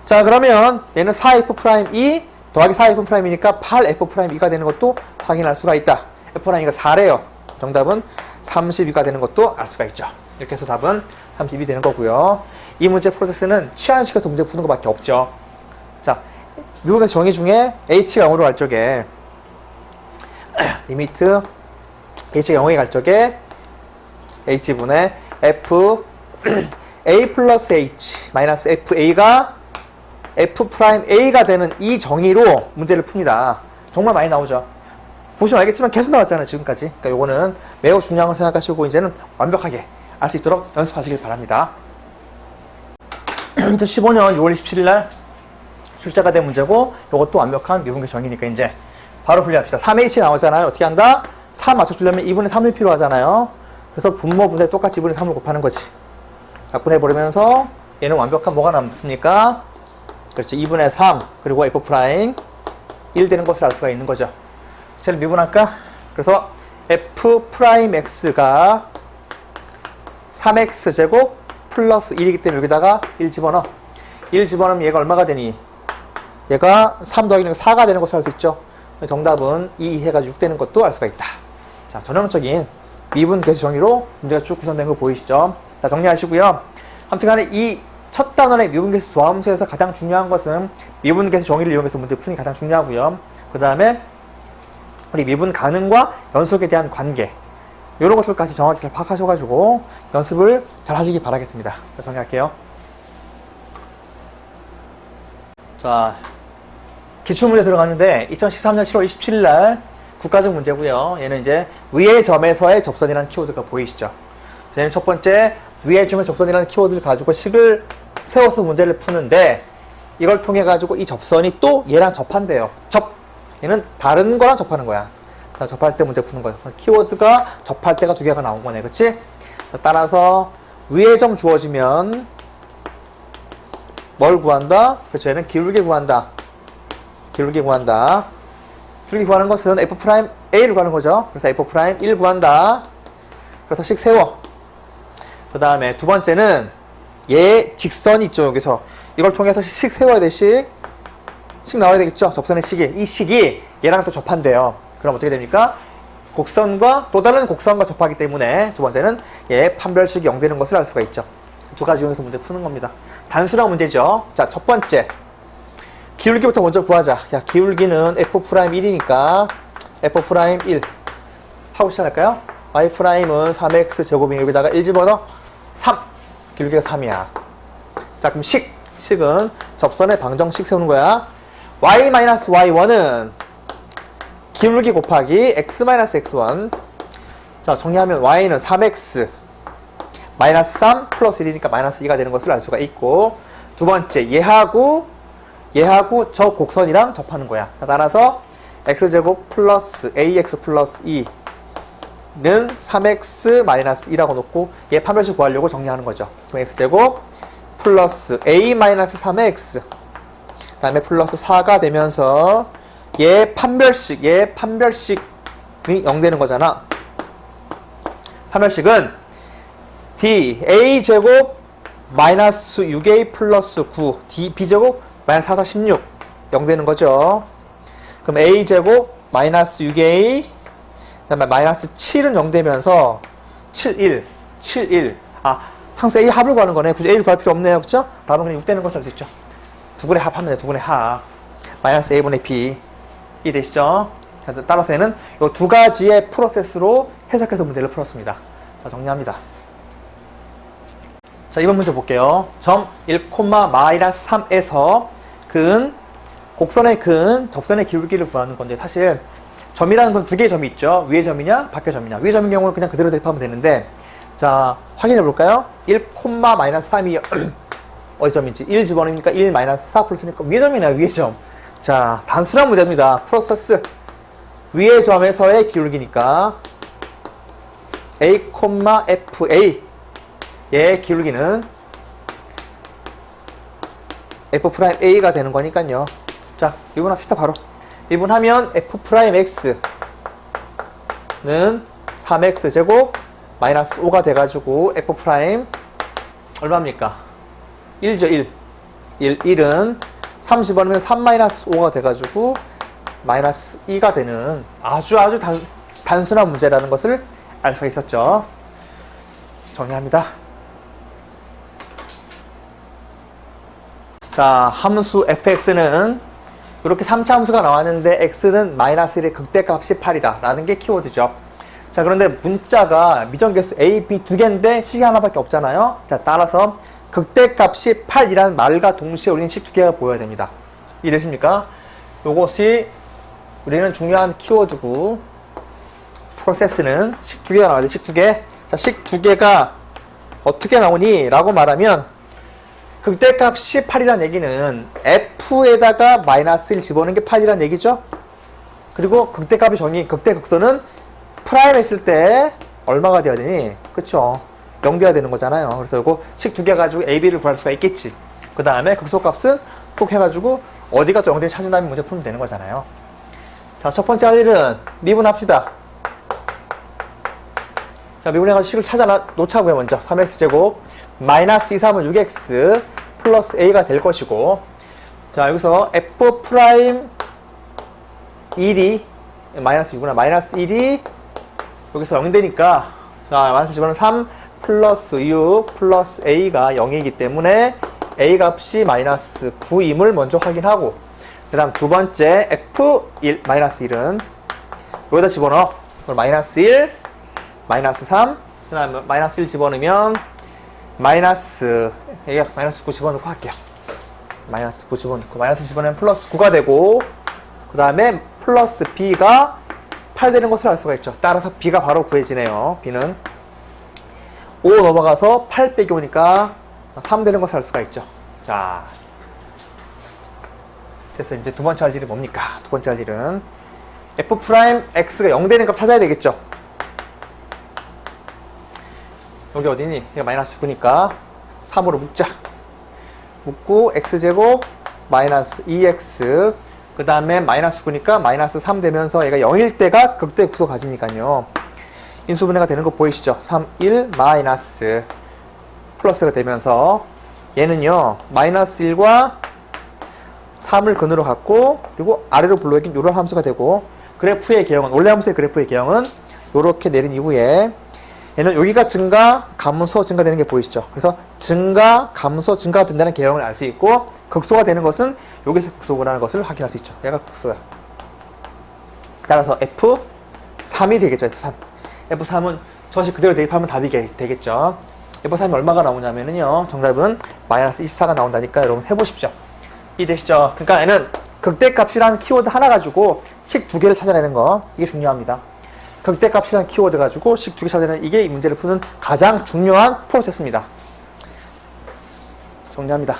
자, 그러면 얘는 4F'2 더하기 4F'이니까 8F'2가 되는 것도 확인할 수가 있다. F'가 4래요. 정답은 32가 되는 것도 알 수가 있죠. 이렇게 해서 답은 32 되는 거고요. 이 문제 프로세스는 치환시켜서 문제 푸는 것밖에 없죠. 자, 미분계수 정의 중에 h가 0으로 갈 적에 리미트 h가 0에 갈 적에 h분의 f a 플러스 h 마이너스 fa가 f'a가 되는 이 정의로 문제를 풉니다. 정말 많이 나오죠. 보시면 알겠지만 계속 나왔잖아요, 지금까지. 그러니까 요거는 매우 중요한 걸 생각하시고 이제는 완벽하게 알 수 있도록 연습하시길 바랍니다. 2015년 6월 27일 날 출제가 된 문제고 요것도 완벽한 미분계수 정의니까 이제 바로 분리합시다. 3h 나오잖아요. 어떻게 한다? 3 맞춰주려면 2분의 3이 필요하잖아요. 그래서 분모분에 똑같이 2분의 3을 곱하는 거지. 약분해버리면서 얘는 완벽한 뭐가 남습니까? 그렇죠. 2분의 3 그리고 f' 1 되는 것을 알 수가 있는 거죠. 쟤를 미분할까? 그래서 f'x가 3x제곱 플러스 1이기 때문에 여기다가 1 집어넣어. 1 집어넣으면 얘가 얼마가 되니? 얘가 3 더하기 4가 되는 것을 알 수 있죠. 정답은 2 해가지고 6 되는 것도 알 수가 있다. 자, 전형적인 미분계수 정의로 문제가 쭉 구성된 거 보이시죠? 자, 정리하시고요. 아무튼 간에 이 첫 단원의 미분계수 도함수에서 가장 중요한 것은 미분계수 정의를 이용해서 문제 푸는 게 가장 중요하고요. 그 다음에 우리 미분 가능과 연속에 대한 관계 이런 것들까지 정확히 잘 파악하셔가지고 연습을 잘 하시기 바라겠습니다. 자, 정리할게요. 자, 기출문제 들어갔는데 2013년 7월 27일 날 국가적 문제고요. 얘는 이제 위의 점에서의 접선이라는 키워드가 보이시죠? 얘는 첫 번째 위의 점에서 접선이라는 키워드를 가지고 식을 세워서 문제를 푸는데 이걸 통해 가지고 이 접선이 또 얘랑 접한대요. 얘는 다른 거랑 접하는 거야. 자, 접할 때 문제 푸는 거예요. 키워드가 접할 때가 두 개가 나온 거네. 그치? 자, 따라서 위의 점 주어지면 뭘 구한다? 그렇죠. 얘는 기울기 구한다. 기울기 구하는 것은 F'A를 구하는 거죠. 그래서 F'1 구한다. 그래서 식 세워. 그 다음에 두 번째는 얘 직선이 있죠. 여기서. 이걸 통해서 식 세워야 돼. 식 나와야 되겠죠. 접선의 식이. 이 식이 얘랑 또 접한대요. 그럼 어떻게 됩니까? 곡선과 또 다른 곡선과 접하기 때문에 두 번째는 얘 판별식이 0 되는 것을 알 수가 있죠. 두 가지 이용해서 문제 푸는 겁니다. 단순한 문제죠. 자, 첫 번째. 기울기부터 먼저 구하자. 야, 기울기는 F'1이니까 F'1 하고 시작할까요? Y'은 3x 제곱이 여기다가 1 집어넣어 3. 기울기가 3이야. 자, 그럼 식은 접선의 방정식 세우는 거야. Y-Y1은 기울기 곱하기 x-x1. 자, 정리하면 y는 3x 마이너스 3 플러스 1이니까 마이너스 2가 되는 것을 알 수가 있고, 두 번째 얘하고 저 곡선이랑 접하는 거야. 따라서 x제곱 플러스 ax 플러스 2는 3x 마이너스 2라고 놓고 얘 판별식 구하려고 정리하는 거죠. 그럼 x제곱 플러스 a 마이너스 3x 그 다음에 플러스 4가 되면서 얘 판별식이 0 되는 거잖아. 판별식은 d a제곱 마이너스 6a 플러스 9 d b제곱 마이너스 4, 4, 16 0 되는 거죠. 그럼 a제곱 마이너스 6a 그 다음에 마이너스 7은 0 되면서 7, 1 항상 a 합을 구하는 거네. 굳이 a를 구할 필요 없네요. 그쵸? 답은 그냥 6 되는 것으로 됐죠. 두 군의 합하면 돼. 두 군의 합 마이너스 a분의 b 이 되시죠? 따라서 얘는 이 두 가지의 프로세스로 해석해서 문제를 풀었습니다. 자, 정리합니다. 자, 이번 문제 볼게요. 점 1,-3에서 곡선의 접선의 기울기를 구하는 건데, 사실 점이라는 건 두 개의 점이 있죠. 위의 점이냐 밖의 점이냐. 위의 점인 경우는 그냥 그대로 대입하면 되는데, 자, 확인해 볼까요? 1,-3이 어디 점인지 1 집어넣으니까 1 4 플러스니까 위의 점이네요. 위의 점. 자, 단순한 문제입니다. 프로세스 위의 점에서의 기울기니까 a, fa 얘의 기울기는 F'A가 되는 거니까요. 자, 미분합시다. 바로 미분하면 F'X는 3x 제곱 마이너스 5가 돼가지고 F' 얼마입니까? 1죠. 1은 3 집어넣으면 3 마이너스 5가 돼가지고 마이너스 2가 되는 아주 단순한 문제라는 것을 알 수가 있었죠. 정리합니다. 자, 함수 fx는 이렇게 3차 함수가 나왔는데 x는 마이너스 1의 극대값이 8이다 라는 게 키워드죠. 자, 그런데 문자가 미정계수 a, b 두 개인데 식이 하나밖에 없잖아요. 자, 따라서 극대값이 8이라는 말과 동시에 우리는 식 두 개가 보여야 됩니다. 이해되십니까? 요것이 우리는 중요한 키워드고, 프로세스는 식 두 개가 나와야 돼. 식 두 개. 자, 식 두 개가 어떻게 나오니? 라고 말하면 극대값이 8이라는 얘기는 f에다가 마이너스 1 집어넣는 게 8이라는 얘기죠. 그리고 극대값의 정의, 극대극선은 프라임 했을 때 얼마가 돼야 되니? 그쵸? 0 돼야 되는 거잖아요. 그래서 이거 식 두 개 가지고 a, b를 구할 수가 있겠지. 그 다음에 극소값은 꼭 해가지고 어디가 또 0 되는지 찾은 다음에 문제 풀면 되는 거잖아요. 자, 첫 번째 할 일은 미분합시다. 자, 미분해가지고 식을 찾아 놓자고요. 먼저 3x제곱 마이너스 2, 3은 6x 플러스 a가 될 것이고, 자, 여기서 F'1이 마이너스 2구나. 마이너스 1이 여기서 0 되니까, 자, 마이너스 집어넣으면 3 플러스 6 플러스 a가 0이기 때문에 a 값이 마이너스 9임을 먼저 확인하고, 그 다음 두 번째 F1 마이너스 1은 여기다 집어넣어. 그럼 마이너스 1 마이너스 3 그 다음에 마이너스 1 집어넣으면 마이너스 9 집어넣고 할게요. 마이너스 9 집어넣고 마이너스 집어넣으면 플러스 9가 되고 그 다음에 플러스 b가 8 되는 것을 알 수가 있죠. 따라서 b가 바로 구해지네요. b는 5 넘어가서 8 빼기 오니까 3 되는 것을 알 수가 있죠. 자, 그래서 이제 두 번째 할 일이 뭡니까? 두 번째 할 일은 f'x가 0 되는 값 찾아야 되겠죠. 여기 어디니? 이거 마이너스 9니까 3으로 묶자. 묶고 x제곱 마이너스 2x 그 다음에 마이너스 9니까 마이너스 3 되면서 얘가 0일 때가 극대 구소 가지니까요. 인수분해가 되는 거 보이시죠? 3, 1 마이너스 플러스가 되면서 얘는요 마이너스 1과 3을 근으로 갖고 그리고 아래로 불러야긴 이런 함수가 되고 그래프의 개형은 원래 함수의 그래프의 개형은 이렇게 내린 이후에 얘는 여기가 증가, 감소, 증가되는 게 보이시죠? 그래서 증가, 감소, 증가가 된다는 개형을 알 수 있고 극소가 되는 것은 여기서 극소라는 것을 확인할 수 있죠. 얘가 극소야. 따라서 F3이 되겠죠. F3. F3은 저식 그대로 대입하면 답이 되겠죠. F3이 얼마가 나오냐면요. 정답은 마이너스 24가 나온다니까 여러분 해보십시오. 이해되시죠? 그러니까 얘는 극대값이라는 키워드 하나 가지고 식 두 개를 찾아내는 거 이게 중요합니다. 극대값이라는 키워드 가지고 식 두 개 찾아내는 이게 이 문제를 푸는 가장 중요한 프로세스입니다. 정리합니다.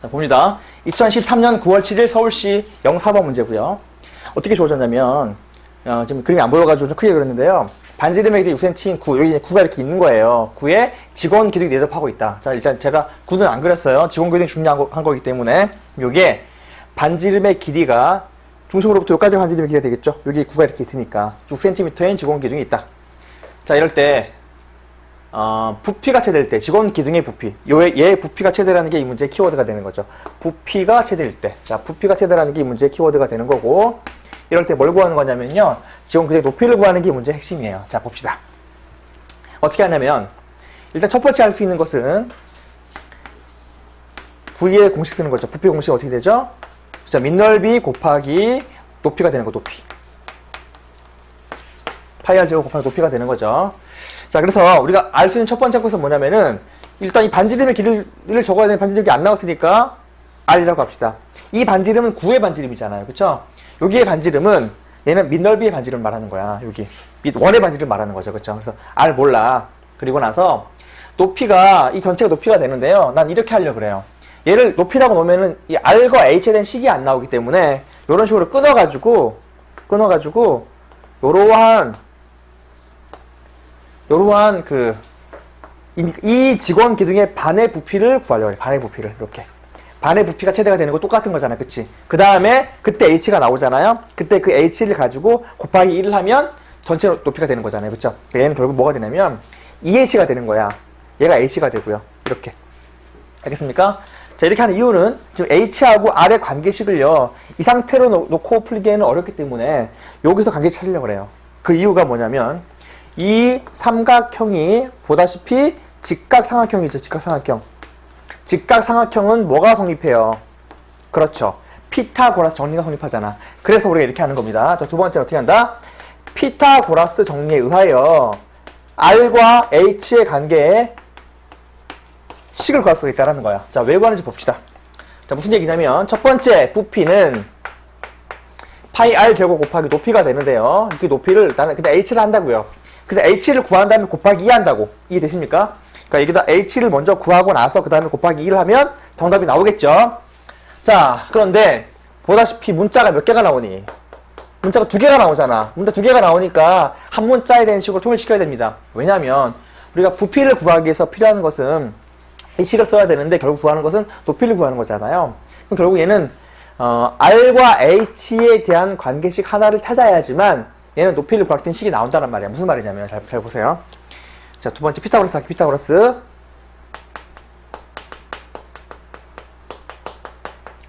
자, 봅니다. 2013년 9월 7일 서울시 04번 문제고요. 어떻게 주어졌냐면 지금 그림이 안 보여가지고 좀 크게 그렸는데요. 반지 이름의 길이 6cm인 9, 여기 9가 이렇게 있는 거예요. 9에 직원 기둥이 내접하고 있다. 자, 일단 제가 9는 안 그렸어요. 직원 기둥이 중요한 거기 때문에 여기에 반지 이름의 길이가 중심으로부터 여기까지 반지 이름의 길이가 되겠죠. 여기 9가 이렇게 있으니까 6cm인 직원 기둥이 있다. 자, 이럴 때 부피가 채될 때 직원 기둥의 부피, 얘 부피가 채되라는 게 이 문제의 키워드가 되는 거죠. 부피가 채될 때, 자, 부피가 채되라는 게 이 문제의 키워드가 되는 거고. 이럴 때 뭘 구하는 거냐면요. 직원 기둥의 높이를 구하는 게 이 문제의 핵심이에요. 자, 봅시다. 어떻게 하냐면 일단 첫 번째 할 수 있는 것은 V의 공식 쓰는 거죠. 부피 공식 어떻게 되죠? 자, 밑넓이 곱하기 높이가 되는 거, 높이. 파이 r 제곱 곱하기 높이가 되는 거죠. 자, 그래서 우리가 알 수 있는 첫 번째 것은 뭐냐면은 일단 이 반지름의 길이를 적어야 되는 반지름이 안 나왔으니까 R이라고 합시다. 이 반지름은 9의 반지름이잖아요. 그쵸? 여기의 반지름은 얘는 밑넓이의 반지름을 말하는 거야. 여기 밑원의 반지름을 말하는 거죠. 그쵸? 그래서 R 몰라. 그리고 나서 높이가 이 전체가 높이가 되는데요. 난 이렇게 하려고 그래요. 얘를 높이라고 놓으면은 이 R과 H에 대한 식이 안 나오기 때문에 이런 식으로 끊어가지고 요러한 이 직원 기둥의 반의 부피를 구하려고 해요. 반의 부피를 이렇게. 반의 부피가 최대가 되는 거 똑같은 거잖아. 그치? 그 다음에 그때 H가 나오잖아요. 그때 그 H를 가지고 곱하기 1을 하면 전체 높이가 되는 거잖아요. 그쵸? 얘는 결국 뭐가 되냐면 2H가 되는 거야. 얘가 H가 되고요. 이렇게. 알겠습니까? 자, 이렇게 하는 이유는 지금 H하고 R의 관계식을요. 이 상태로 놓고 풀기에는 어렵기 때문에 여기서 관계식 찾으려고 그래요. 그 이유가 뭐냐면 이 삼각형이 보다시피 직각삼각형이죠. 직각삼각형. 직각삼각형은 뭐가 성립해요? 그렇죠. 피타고라스 정리가 성립하잖아. 그래서 우리가 이렇게 하는 겁니다. 자, 두 번째 어떻게 한다? 피타고라스 정리에 의하여 R과 H의 관계에 식을 구할 수가 있다는 거야. 자, 왜 구하는지 봅시다. 자, 무슨 얘기냐면 첫 번째 부피는 파이 R 제곱 곱하기 높이가 되는데요. 그 높이를 나는 그냥 H를 한다고요. 그래서 H를 구한 다음에 곱하기 2 한다고. 이해되십니까? 그러니까 여기다 H를 먼저 구하고 나서 그 다음에 곱하기 2를 하면 정답이 나오겠죠. 자, 그런데 보다시피 문자가 몇 개가 나오니? 문자가 2개가 나오잖아. 문자 2개가 나오니까 한 문자에 대한 식으로 통일시켜야 됩니다. 왜냐하면 우리가 부피를 구하기 위해서 필요한 것은 이 식을 써야 되는데 결국 구하는 것은 높이를 구하는 거잖아요. 그럼 결국 얘는 R과 H에 대한 관계식 하나를 찾아야지만 얘는 높이를 구할 수 있는 식이 나온다는 말이야. 무슨 말이냐면 잘 보세요. 자, 두 번째 피타고라스 할게요. 피타고라스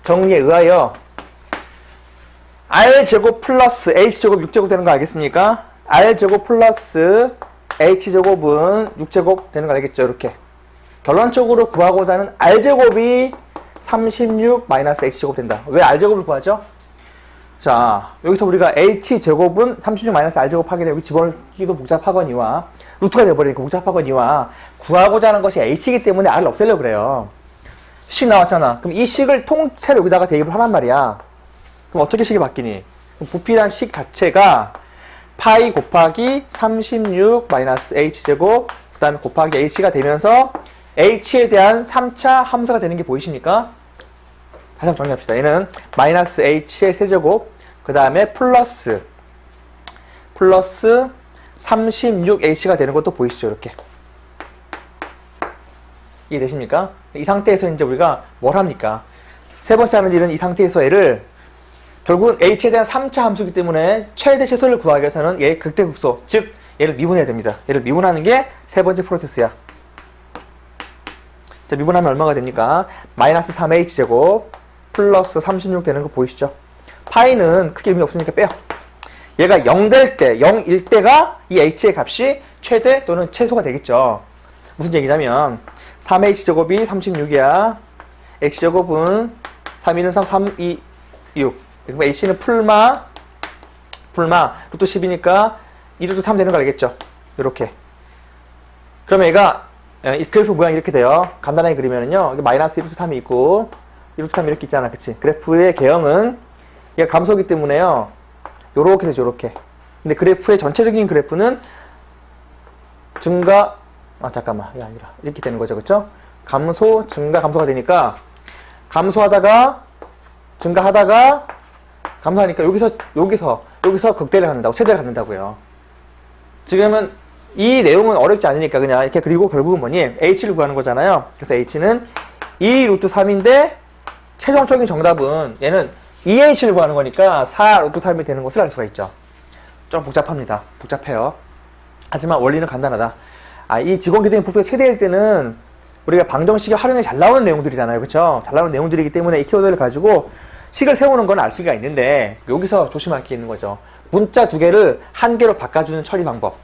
정리에 의하여 R제곱 플러스 H제곱 6제곱 되는 거 알겠습니까? R제곱 플러스 H제곱은 6제곱 되는 거 알겠죠? 이렇게 결론적으로 구하고자 하는 R제곱이 36 마이너스 H제곱 된다. 왜 R제곱을 구하죠? 자, 여기서 우리가 H제곱은 36 마이너스 R제곱 하게 되고 여기 집어넣기도 복잡하거니와 루트가 되어버리니까 복잡하거니와 구하고자 하는 것이 H이기 때문에 R을 없애려고 그래요. 식 나왔잖아. 그럼 이 식을 통째로 여기다가 대입을 하란 말이야. 그럼 어떻게 식이 바뀌니? 그럼 부피란 식 자체가 파이 곱하기 36 마이너스 h제곱 그 다음에 곱하기 h가 되면서 h에 대한 3차 함수가 되는 게 보이십니까? 다시 한번 정리합시다. 얘는 마이너스 h의 세제곱 그 다음에 플러스 36h가 되는 것도 보이시죠? 이렇게. 이해되십니까? 이 상태에서 이제 우리가 뭘 합니까? 세 번째 하는 일은 이 상태에서 얘를 결국은 h에 대한 3차 함수이기 때문에 최대 최소를 구하기 위해서는 얘의 극대극소, 즉 얘를 미분해야 됩니다. 얘를 미분하는 게 세 번째 프로세스야. 자, 미분하면 얼마가 됩니까? 마이너스 3h제곱 플러스 36 되는 거 보이시죠? 파이는 크게 의미 없으니까 빼요. 얘가 0 될 때, 0일 때가 이 h의 값이 최대 또는 최소가 되겠죠. 무슨 얘기냐면 3h제곱이 36이야. h제곱은 3, 2는 3, 3, 2, 6. 그럼 h는 풀마, 루트 10이니까 2루트 3 되는 거 알겠죠? 이렇게. 그러면 얘가 이 그래프 모양이 이렇게 돼요. 간단하게 그리면은요. 여기 마이너스 1루트 3이 있고 1루트 3 이렇게 있잖아. 그치? 그래프의 개형은 얘가 감소이기 때문에요. 요렇게 되죠. 요렇게. 근데 그래프의 전체적인 그래프는 증가, 잠깐만. 이게 아니라 이렇게 되는 거죠. 그쵸? 감소, 증가, 감소가 되니까 감소하다가 증가하다가 감소하니까 여기서 극대를 갖는다고, 최대를 갖는다고요. 지금은 이 내용은 어렵지 않으니까 그냥 이렇게 그리고 결국은 뭐니? h를 구하는 거잖아요. 그래서 h는 2 루트 3인데 최종적인 정답은 얘는 2h를 구하는 거니까 4 루트 3이 되는 것을 알 수가 있죠. 좀 복잡합니다. 복잡해요. 하지만 원리는 간단하다. 이 직원기둥의 부피가 최대일 때는 우리가 방정식이 활용이 잘 나오는 내용들이잖아요. 그렇죠? 잘 나오는 내용들이기 때문에 이 키워드를 가지고 식을 세우는 건 알 수가 있는데 여기서 조심할 게 있는 거죠. 문자 두 개를 한 개로 바꿔주는 처리 방법.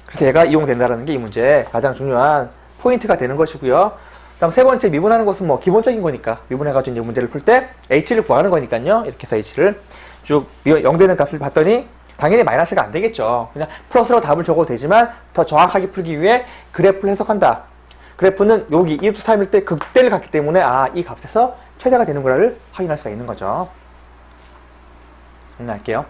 그래서 얘가 이용된다는 게 이 문제의 가장 중요한 포인트가 되는 것이고요. 다음 세 번째 미분하는 것은 뭐 기본적인 거니까 미분해가지고 이제 문제를 풀 때 h를 구하는 거니까요. 이렇게 해서 h를 쭉 0 되는 값을 봤더니 당연히 마이너스가 안 되겠죠. 그냥 플러스로 답을 적어도 되지만 더 정확하게 풀기 위해 그래프를 해석한다. 그래프는 여기 2루트 3일 때 극대를 갖기 때문에 이 값에서 최대가 되는 거를 확인할 수가 있는 거죠. 정리할게요.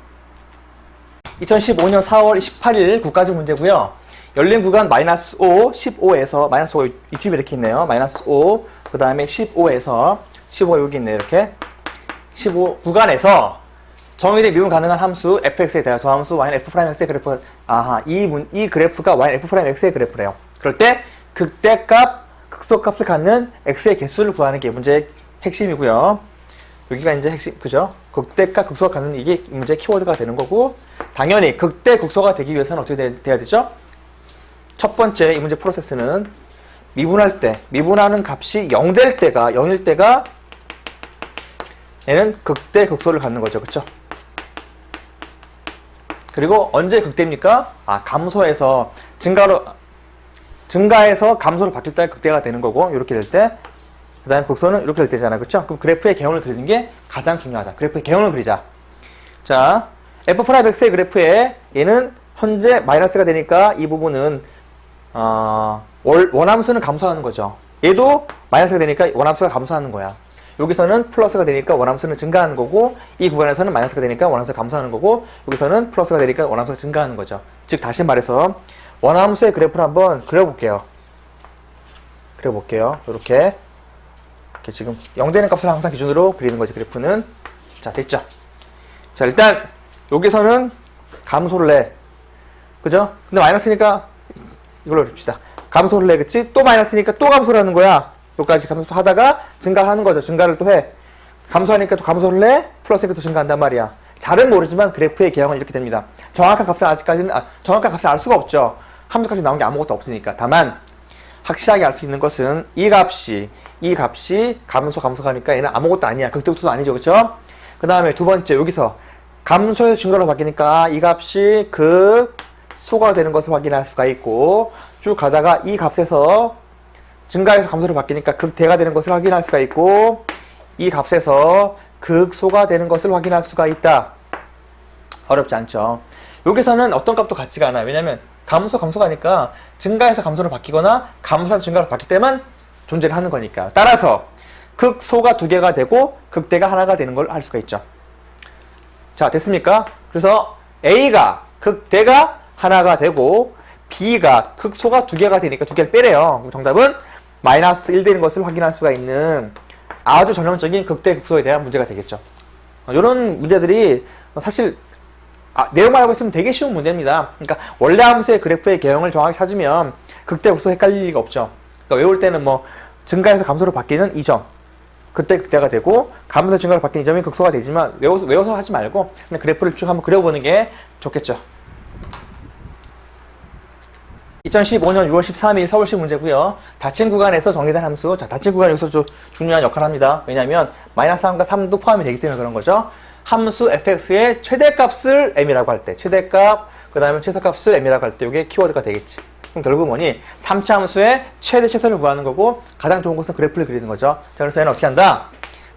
2015년 4월 18일 국가직 문제고요. 열린 구간 마이너스 5, 15에서 마이너스 5 이쯤에 이렇게 있네요. 마이너스 5, 그 다음에 15에서 15가 여기 있네요. 이렇게 15 구간에서 정의된 미분 가능한 함수 fx에 대한 도함수 y는 f'x의 그래프. 이 그래프가 y는 f'x의 그래프래요. 그럴 때 극대값, 극소값을 갖는 x의 개수를 구하는 게 문제의 핵심이고요. 여기가 이제 핵심, 그죠? 극대값, 극소가 갖는 이게 문제의 키워드가 되는 거고, 당연히 극대, 극소가 되기 위해서는 어떻게 돼야 되죠? 첫 번째 이 문제 프로세스는 미분할 때, 미분하는 값이 0일 때가 얘는 극대, 극소를 갖는 거죠. 그쵸? 그리고 언제 극대입니까? 감소해서 증가해서 감소로 바뀔 때 극대가 되는 거고, 이렇게 될 때, 그 다음에 극소는 이렇게 될 때잖아요. 그쵸? 그럼 그래프의 개형을 그리는 게 가장 중요하다. 그래프의 개형을 그리자. 자, f'x의 그래프에 얘는 현재 마이너스가 되니까 이 부분은, 원함수는 감소하는 거죠. 얘도 마이너스가 되니까 원함수가 감소하는 거야. 여기서는 플러스가 되니까 원함수는 증가하는 거고, 이 구간에서는 마이너스가 되니까 원함수가 감소하는 거고, 여기서는 플러스가 되니까 원함수가 증가하는 거죠. 즉, 다시 말해서 원함수의 그래프를 한번 그려볼게요. 이렇게 지금 0 되는 값을 항상 기준으로 그리는 거지, 그래프는. 자, 됐죠? 자, 일단 여기서는 감소를 해. 그죠? 근데 마이너스니까 이걸로 그립시다. 감소를 해, 그치? 또 마이너스니까 또 감소를 하는 거야. 여기까지 감소하다가 증가하는 거죠. 증가를 또 해. 감소하니까 또 감소를 해. 플러스니까 또 증가한단 말이야. 잘은 모르지만 그래프의 개형은 이렇게 됩니다. 정확한 값을 아직까지는, 정확한 값을 알 수가 없죠. 함수값이 나온 게 아무것도 없으니까. 다만 확실하게 알 수 있는 것은 이 값이 감소가니까 얘는 아무것도 아니야. 극대극소도 아니죠. 그쵸? 그 다음에 두 번째, 여기서 감소에서 증가로 바뀌니까 이 값이 극소가 되는 것을 확인할 수가 있고, 쭉 가다가 이 값에서 증가해서 감소로 바뀌니까 극대가 되는 것을 확인할 수가 있고, 이 값에서 극소가 되는 것을 확인할 수가 있다. 어렵지 않죠? 여기서는 어떤 값도 같지가 않아요. 왜냐면 감소가니까 증가해서 감소로 바뀌거나 감소해서 증가로 바뀔 때만 존재를 하는 거니까. 따라서 극소가 두 개가 되고 극대가 하나가 되는 걸 알 수가 있죠. 자, 됐습니까? 그래서 A가 극대가 하나가 되고 B가 극소가 두 개가 되니까 두 개를 빼래요. 정답은 마이너스 1 되는 것을 확인할 수가 있는 아주 전형적인 극대 극소에 대한 문제가 되겠죠. 이런 문제들이 사실 내용만 알고 있으면 되게 쉬운 문제입니다. 그러니까 원래 함수의 그래프의 개형을 정확히 찾으면 극대 극소 헷갈릴 리가 없죠. 그러니까 외울 때는 뭐 증가해서 감소로 바뀌는 이 점, 그때 극대가 되고 감소에서 증가로 바뀌는 이 점이 극소가 되지만 외워서 하지 말고 그냥 그래프를 쭉 한번 그려보는 게 좋겠죠. 2015년 6월 13일 서울시 문제고요. 닫힌 구간에서 정리된 함수. 자, 닫힌 구간이 여기서 좀 중요한 역할을 합니다. 왜냐하면 마이너스 3과 3도 포함이 되기 때문에 그런 거죠. 함수 fx의 최대값을 m이라고 할 때, 최대값, 그 다음에 최소값을 m이라고 할 때 이게 키워드가 되겠지. 그럼 결국 뭐니? 3차 함수의 최대 최소를 구하는 거고 가장 좋은 것은 그래프를 그리는 거죠. 자, 그래서 얘는 어떻게 한다?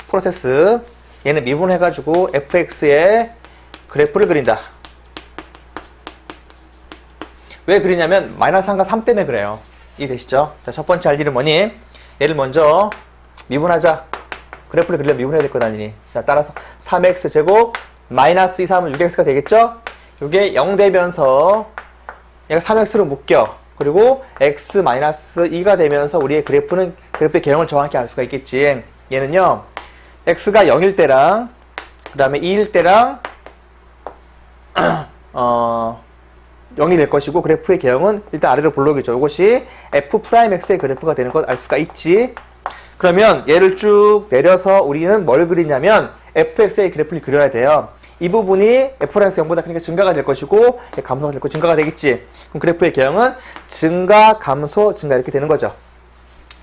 프로세스. 얘는 미분해가지고 fx의 그래프를 그린다. 왜 그리냐면 마이너스 3과 3 때문에 그래요. 이해되시죠? 자, 첫 번째 할 일은 뭐니? 얘를 먼저 미분하자. 그래프를 그리려면 미분해야 될 거 아니니. 자, 따라서 3x 제곱 마이너스 2, 3은 6x가 되겠죠? 이게 0 되면서 얘가 3x로 묶여. 그리고 x 마이너스 2가 되면서 우리의 그래프의 개형을 정확히 알 수가 있겠지. 얘는요, x가 0일 때랑 그 다음에 2일 때랑 0이 될 것이고 그래프의 개형은 일단 아래로 볼록이죠. 이것이 f'x의 그래프가 되는 것 알 수가 있지. 그러면 얘를 쭉 내려서 우리는 뭘 그리냐면 fx의 그래프를 그려야 돼요. 이 부분이 f'x 0보다 크니까 증가가 될 것이고 감소가 될 거 증가가 되겠지. 그럼 그래프의 개형은 증가, 감소, 증가 이렇게 되는 거죠.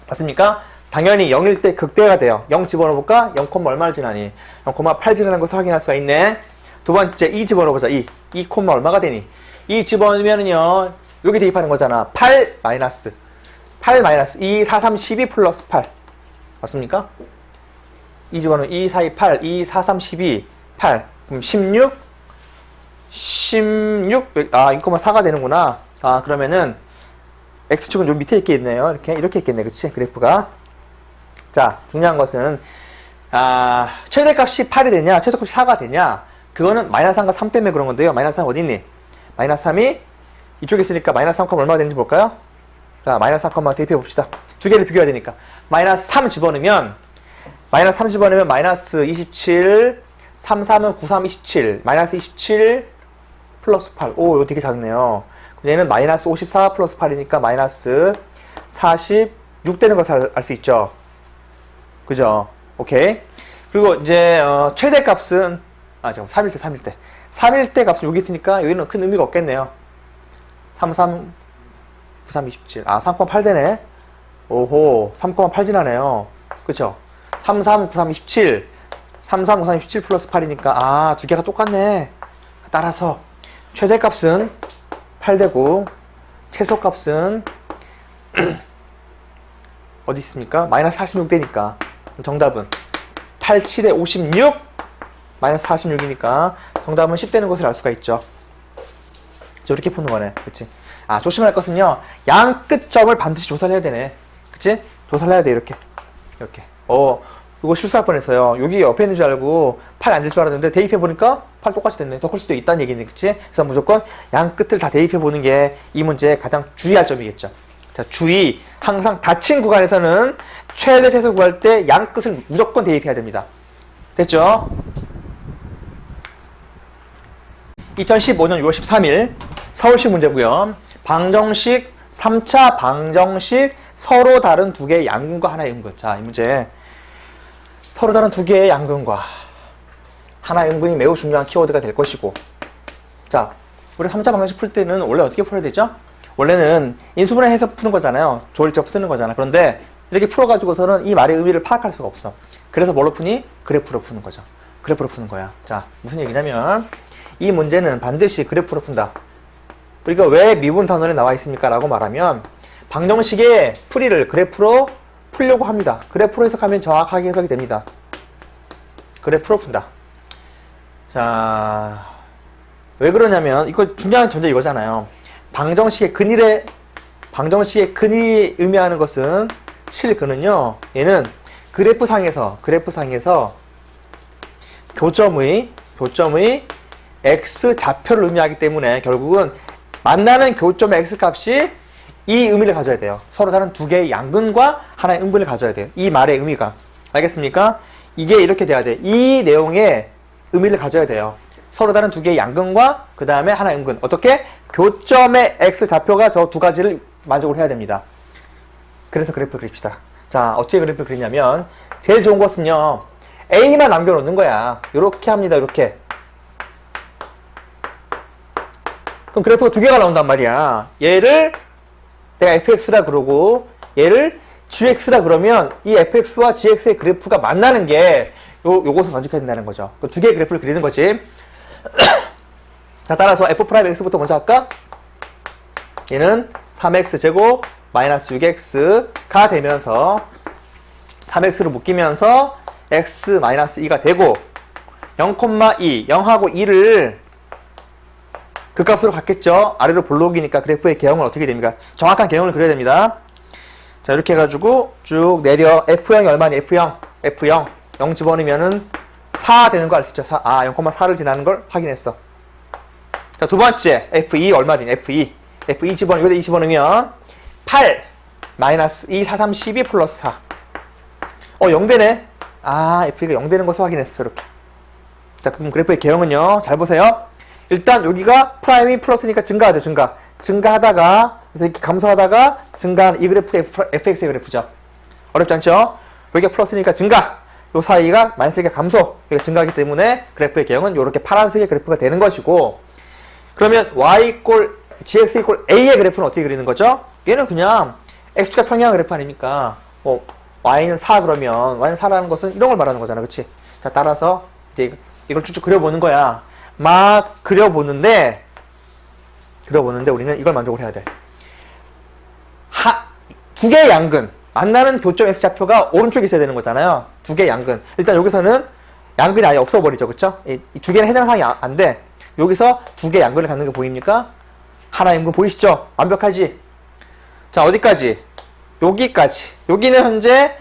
맞습니까? 당연히 0일 때 극대가 돼요. 0 집어넣어볼까? 0, 얼마를 지나니? 0,8 지나는 것을 확인할 수가 있네. 두 번째 2 집어넣어보자. 2 얼마가 되니? 2 집어넣으면은요, 여기 대입하는 거잖아. 8 마이너스 2, 4, 3, 12 플러스 8. 맞습니까? 2 집어넣으면 2, 4, 2, 8, 2, 4, 3, 12, 8. 그럼 16, 2,4가 되는구나. 그러면은, X축은 요 밑에 있게 있네요. 이렇게 있겠네. 그치? 그래프가. 자, 중요한 것은, 최대값이 8이 되냐, 최소값이 4가 되냐, 그거는 마이너스 3과 3 때문에 그런 건데요. 마이너스 3 어디 있니? 마이너스 3이 이쪽에 있으니까 마이너스 3, 얼마가 되는지 볼까요? 자, 마이너스 3, 대입해 봅시다. 두 개를 비교해야 되니까. 마이너스 3 집어넣으면, 마이너스 27, 3, 3은 9, 3, 27, 마이너스 27 플러스 8. 오, 이거 되게 작네요. 얘는 마이너스 54 플러스 8이니까 마이너스 46 되는 것을 알 수 있죠. 그죠? 오케이. 그리고 이제, 최대값은, 잠깐, 3일 때. 3일 때 값은 여기 있으니까 여기는 큰 의미가 없겠네요. 33, 93, 27. 3,8 되네. 오호, 3,8 지나네요. 그쵸? 33, 93, 27. 33, 93, 27 플러스 8이니까, 두 개가 똑같네. 따라서, 최대값은 8 되고, 최소값은, 어디 있습니까? 마이너스 46 되니까. 정답은 8, 7에 56, 마이너스 46이니까 정답은 10 되는 것을 알 수가 있죠. 이렇게 푸는 거네. 그치? 조심할 것은요, 양 끝점을 반드시 조사를 해야 되네. 그치? 조사를 해야 돼, 이렇게. 이거 실수할 뻔했어요. 여기 옆에 있는 줄 알고 8 안 될 줄 알았는데 대입해보니까 8 똑같이 됐네. 더 클 수도 있다는 얘기네. 그치? 그래서 무조건 양 끝을 다 대입해보는 게 이 문제의 가장 주의할 점이겠죠. 자, 주의. 항상 닫힌 구간에서는 최대 최소 구할 때 양 끝을 무조건 대입해야 됩니다. 됐죠? 2015년 6월 13일 서울시 문제고요. 방정식, 3차 방정식 서로 다른 두 개의 양근과 하나의 음근. 자, 이 문제. 서로 다른 두 개의 양근과 하나의 음근이 매우 중요한 키워드가 될 것이고. 자, 우리 3차 방정식 풀 때는 원래 어떻게 풀어야 되죠? 원래는 인수분해해서 푸는 거잖아요. 조일적 쓰는 거잖아. 그런데 이렇게 풀어가지고서는 이 말의 의미를 파악할 수가 없어. 그래서 뭘로 푸니? 그래프로 푸는 거죠. 그래프로 푸는 거야. 자, 무슨 얘기냐면 이 문제는 반드시 그래프로 푼다. 우리가 왜 미분 단원에 나와 있습니까? 라고 말하면 방정식의 풀이를 그래프로 풀려고 합니다. 그래프로 해석하면 정확하게 해석이 됩니다. 그래프로 푼다. 자, 왜 그러냐면 이거 중요한 전제 이거잖아요. 방정식의 근일이 의미하는 것은 실근은요. 얘는 그래프상에서 교점의 x 좌표를 의미하기 때문에 결국은 만나는 교점의 x 값이 이 의미를 가져야 돼요. 서로 다른 두 개의 양근과 하나의 음근을 가져야 돼요. 이 말의 의미가. 알겠습니까? 이게 이렇게 돼야 돼. 이 내용의 의미를 가져야 돼요. 서로 다른 두 개의 양근과 그 다음에 하나의 음근. 어떻게? 교점의 x 좌표가 저 두 가지를 만족을 해야 됩니다. 그래서 그래프를 그립시다. 자, 어떻게 그래프를 그리냐면 제일 좋은 것은요. A만 남겨놓는 거야. 이렇게 합니다. 이렇게. 그럼 그래프가 두 개가 나온단 말이야. 얘를 내가 fx라 그러고 얘를 gx라 그러면 이 fx와 gx의 그래프가 만나는 게 요것을 만족해야 된다는 거죠. 두 개의 그래프를 그리는 거지. 자, 따라서 f'x부터 먼저 할까? 얘는 3x제곱 마이너스 6x가 되면서 3x로 묶이면서 x 마이너스 2가 되고 0,2, 0하고 2를 그 값으로 갖겠죠. 아래로 볼록이니까 그래프의 개형은 어떻게 됩니까? 정확한 개형을 그려야 됩니다. 자, 이렇게 해가지고 쭉 내려 F0이 얼마니? F0 0 집어넣으면은 4 되는 거 알 수 있죠? 4, 0,4를 지나는 걸 확인했어. 자, 두 번째 F2 얼마니? F2 집어넣으면 2 집어넣으면 8 마이너스 2, 4, 3, 12 플러스 4 0 되네. F2가 0 되는 것을 확인했어. 이렇게. 자, 그럼 그래프의 개형은요. 잘 보세요. 일단 여기가 프라임이 플러스니까 증가하죠. 증가하다가 그래서 이렇게 감소하다가 증가하는 이 그래프가 fx의 그래프죠. 어렵지 않죠? 여기가 플러스니까 증가, 요 사이가 마이너스니까 감소, 여기가 증가하기 때문에 그래프의 개형은 이렇게 파란색의 그래프가 되는 것이고, 그러면 gx a의 그래프는 어떻게 그리는 거죠? 얘는 그냥 x가 평행한 그래프 아닙니까? y는 4 그러면 y는 4라는 것은 이런 걸 말하는 거잖아. 그치? 자, 따라서 이제 이걸 쭉쭉 그려보는 거야. 막 그려보는데 우리는 이걸 만족을 해야 돼. 두 개의 양근, 만나는 교점 x 좌표가 오른쪽에 있어야 되는 거잖아요. 두 개의 양근. 일단 여기서는 양근이 아예 없어버리죠. 그쵸? 이 두 개는 해당 사항이 안 돼. 여기서 두 개의 양근을 갖는 게 보입니까? 하나의 양근 보이시죠? 완벽하지? 자, 어디까지? 여기까지. 여기는 현재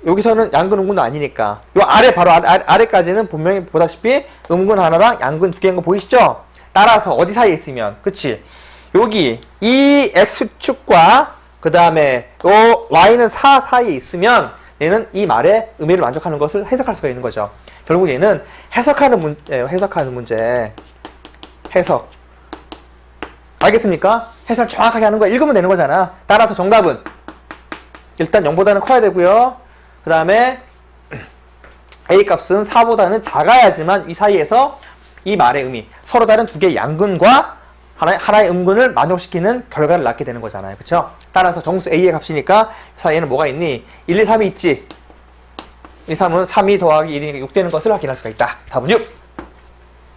여기서는 양근, 음근도 아니니까. 요 아래, 바로 아래까지는 분명히 보다시피 음근 하나랑 양근 두 개인 거 보이시죠? 따라서 어디 사이에 있으면, 그치? 여기, 이 X축과, 그 다음에, 요 Y는 4 사이에 있으면, 얘는 이 말의 의미를 만족하는 것을 해석할 수가 있는 거죠. 결국 얘는 해석하는 문제. 해석. 알겠습니까? 해석을 정확하게 하는 거야. 읽으면 되는 거잖아. 따라서 정답은, 일단 0보다는 커야 되고요. 그 다음에 A 값은 4보다는 작아야지만 이 사이에서 이 말의 의미, 서로 다른 두 개의 양근과 하나의 음근을 만족시키는 결과를 낳게 되는 거잖아요. 그쵸? 따라서 정수 A의 값이니까 이 사이에는 뭐가 있니? 1, 2, 3이 있지. 1, 2, 3은 3이 더하기 1이니까 6 되는 것을 확인할 수가 있다. 답은 6.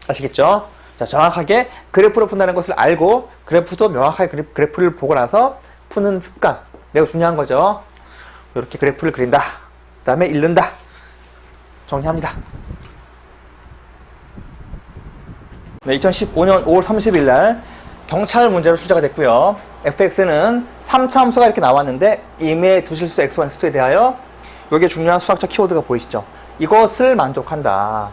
아시겠죠? 자, 정확하게 그래프로 푼다는 것을 알고 그래프도 명확하게 그래프를 보고 나서 푸는 습관, 매우 중요한 거죠. 이렇게 그래프를 그린다. 그 다음에 읽는다. 정리합니다. 네, 2015년 5월 30일 날 경찰 문제로 출제가 됐고요. fx는 3차함수가 이렇게 나왔는데 임의의 두 실수 x1, x2에 대하여 여기에 중요한 수학적 키워드가 보이시죠? 이것을 만족한다.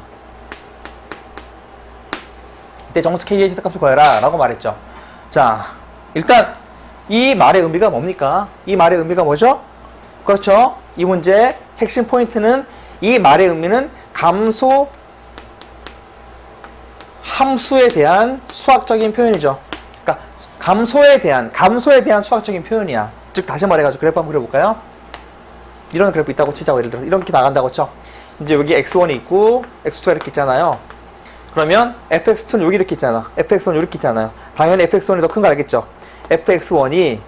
이때 정수 k의 최대값을 구해라 라고 말했죠. 자, 일단 이 말의 의미가 뭡니까? 이 말의 의미가 뭐죠? 그렇죠. 이 문제의 핵심 포인트는 이 말의 의미는 감소 함수에 대한 수학적인 표현이죠. 그러니까 감소에 대한 수학적인 표현이야. 즉 다시 말해가지고 그래프 한번 그려볼까요? 이런 그래프 있다고 치자고. 예를 들어서 이렇게 나간다고 쳐. 이제 여기 x1이 있고 x2가 이렇게 있잖아요. 그러면 fx2는 여기 이렇게 있잖아. fx1은 이렇게 있잖아요. 당연히 fx1이 더 큰 거 알겠죠? fx1이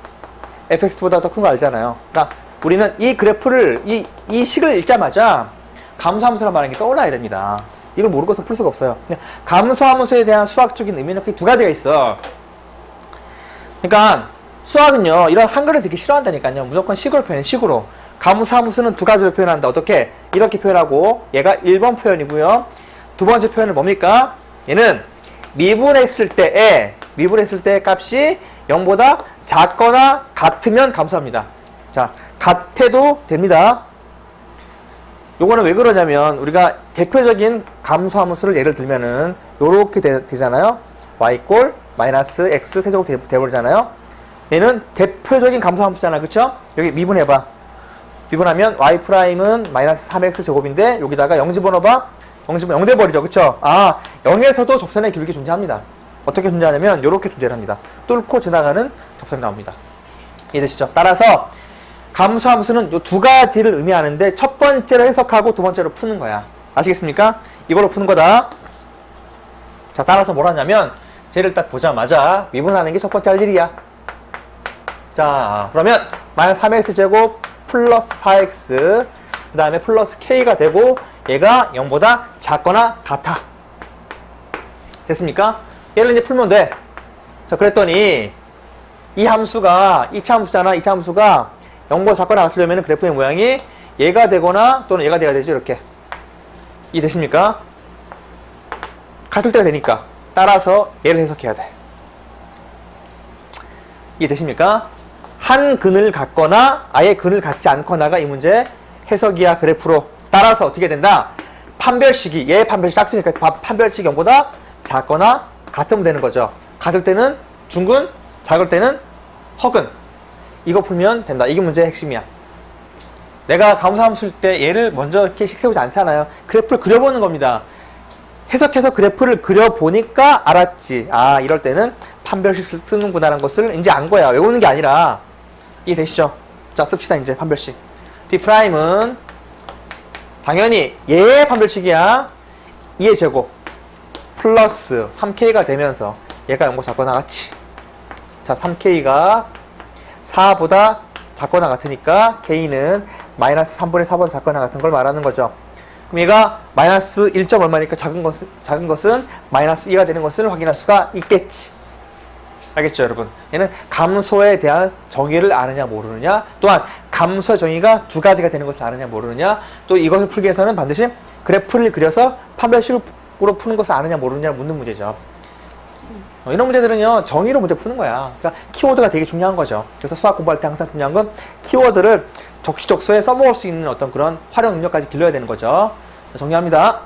fx2보다 더 큰 거 알잖아요. 그러니까 우리는 이 그래프를, 이 식을 읽자마자 감소함수란 말하는 게 떠올라야 됩니다. 이걸 모르고서 풀 수가 없어요. 감소함수에 대한 수학적인 의미는 크게 두 가지가 있어. 그러니까 수학은요, 이런 한글을 되게 싫어한다니까요. 무조건 식으로 표현해, 식으로. 감소함수는 두 가지로 표현한다. 어떻게? 이렇게 표현하고, 얘가 1번 표현이고요. 두 번째 표현은 뭡니까? 얘는 미분했을 때의 값이 0보다 작거나 같으면 감소합니다. 자, 같아도 됩니다. 요거는 왜 그러냐면 우리가 대표적인 감소함수를 예를 들면은 요렇게 되잖아요. y 꼴 마이너스 x 세제곱 돼버리잖아요. 얘는 대표적인 감소함수잖아. 그쵸? 여기 미분해봐. 미분하면 y 프라임은 마이너스 3x 제곱인데 여기다가 0 집어넣어봐. 0 집어넣으면 0 돼버리죠. 그쵸? 아, 0에서도 접선의 기울기 존재합니다. 어떻게 존재하냐면 요렇게 존재를 합니다. 뚫고 지나가는 접선이 나옵니다. 이해되시죠? 따라서 감소함수는 요 두 가지를 의미하는데 첫 번째로 해석하고 두 번째로 푸는 거야. 아시겠습니까? 이걸로 푸는 거다. 자, 따라서 뭘 하냐면 쟤를 딱 보자마자 미분하는 게 첫 번째 할 일이야. 자, 그러면 마이너스 3x 제곱 플러스 4x 그 다음에 플러스 k가 되고 얘가 0보다 작거나 같아. 됐습니까? 얘를 이제 풀면 돼. 자, 그랬더니 이 함수가 2차 함수잖아. 2차 함수가 0보다 작거나 같으려면 그래프의 모양이 얘가 되거나 또는 얘가 돼야 되죠. 이렇게. 이해되십니까? 같을 때가 되니까. 따라서 얘를 해석해야 돼. 이해되십니까? 한 근을 갖거나 아예 근을 갖지 않거나가 이 문제 해석이야. 그래프로. 따라서 어떻게 된다? 판별식이 얘 판별식 딱 쓰니까 판별식이 0보다 작거나 같으면 되는 거죠. 같을 때는 중근, 작을 때는 허근. 이거 풀면 된다. 이게 문제의 핵심이야. 내가 감소함수 쓸 때 얘를 먼저 이렇게 세우지 않잖아요. 그래프를 그려보는 겁니다. 해석해서 그래프를 그려보니까 알았지. 아, 이럴 때는 판별식 쓰는구나라는 것을 이제 안 거야. 외우는 게 아니라. 이해되시죠? 자, 씁시다. 이제 판별식. D'은 당연히 얘의 판별식이야. 2의 제곱 플러스 3K가 되면서 얘가 0보다 작거나 같이. 자, 3K가 4보다 작거나 같으니까 K는 마이너스 3분의 4보다 작거나 같은 걸 말하는 거죠. 그럼 얘가 마이너스 1. 얼마니까 작은 것은 마이너스 2가 되는 것을 확인할 수가 있겠지. 알겠죠, 여러분? 얘는 감소에 대한 정의를 아느냐 모르느냐, 또한 감소의 정의가 두 가지가 되는 것을 아느냐 모르느냐, 또 이것을 풀기 위해서는 반드시 그래프를 그려서 판별식으로 푸는 것을 아느냐 모르느냐를 묻는 문제죠. 이런 문제들은요, 정의로 문제 푸는 거야. 그러니까 키워드가 되게 중요한 거죠. 그래서 수학 공부할 때 항상 중요한 건 키워드를 적시적소에 써먹을 수 있는 어떤 그런 활용 능력까지 길러야 되는 거죠. 자, 정리합니다.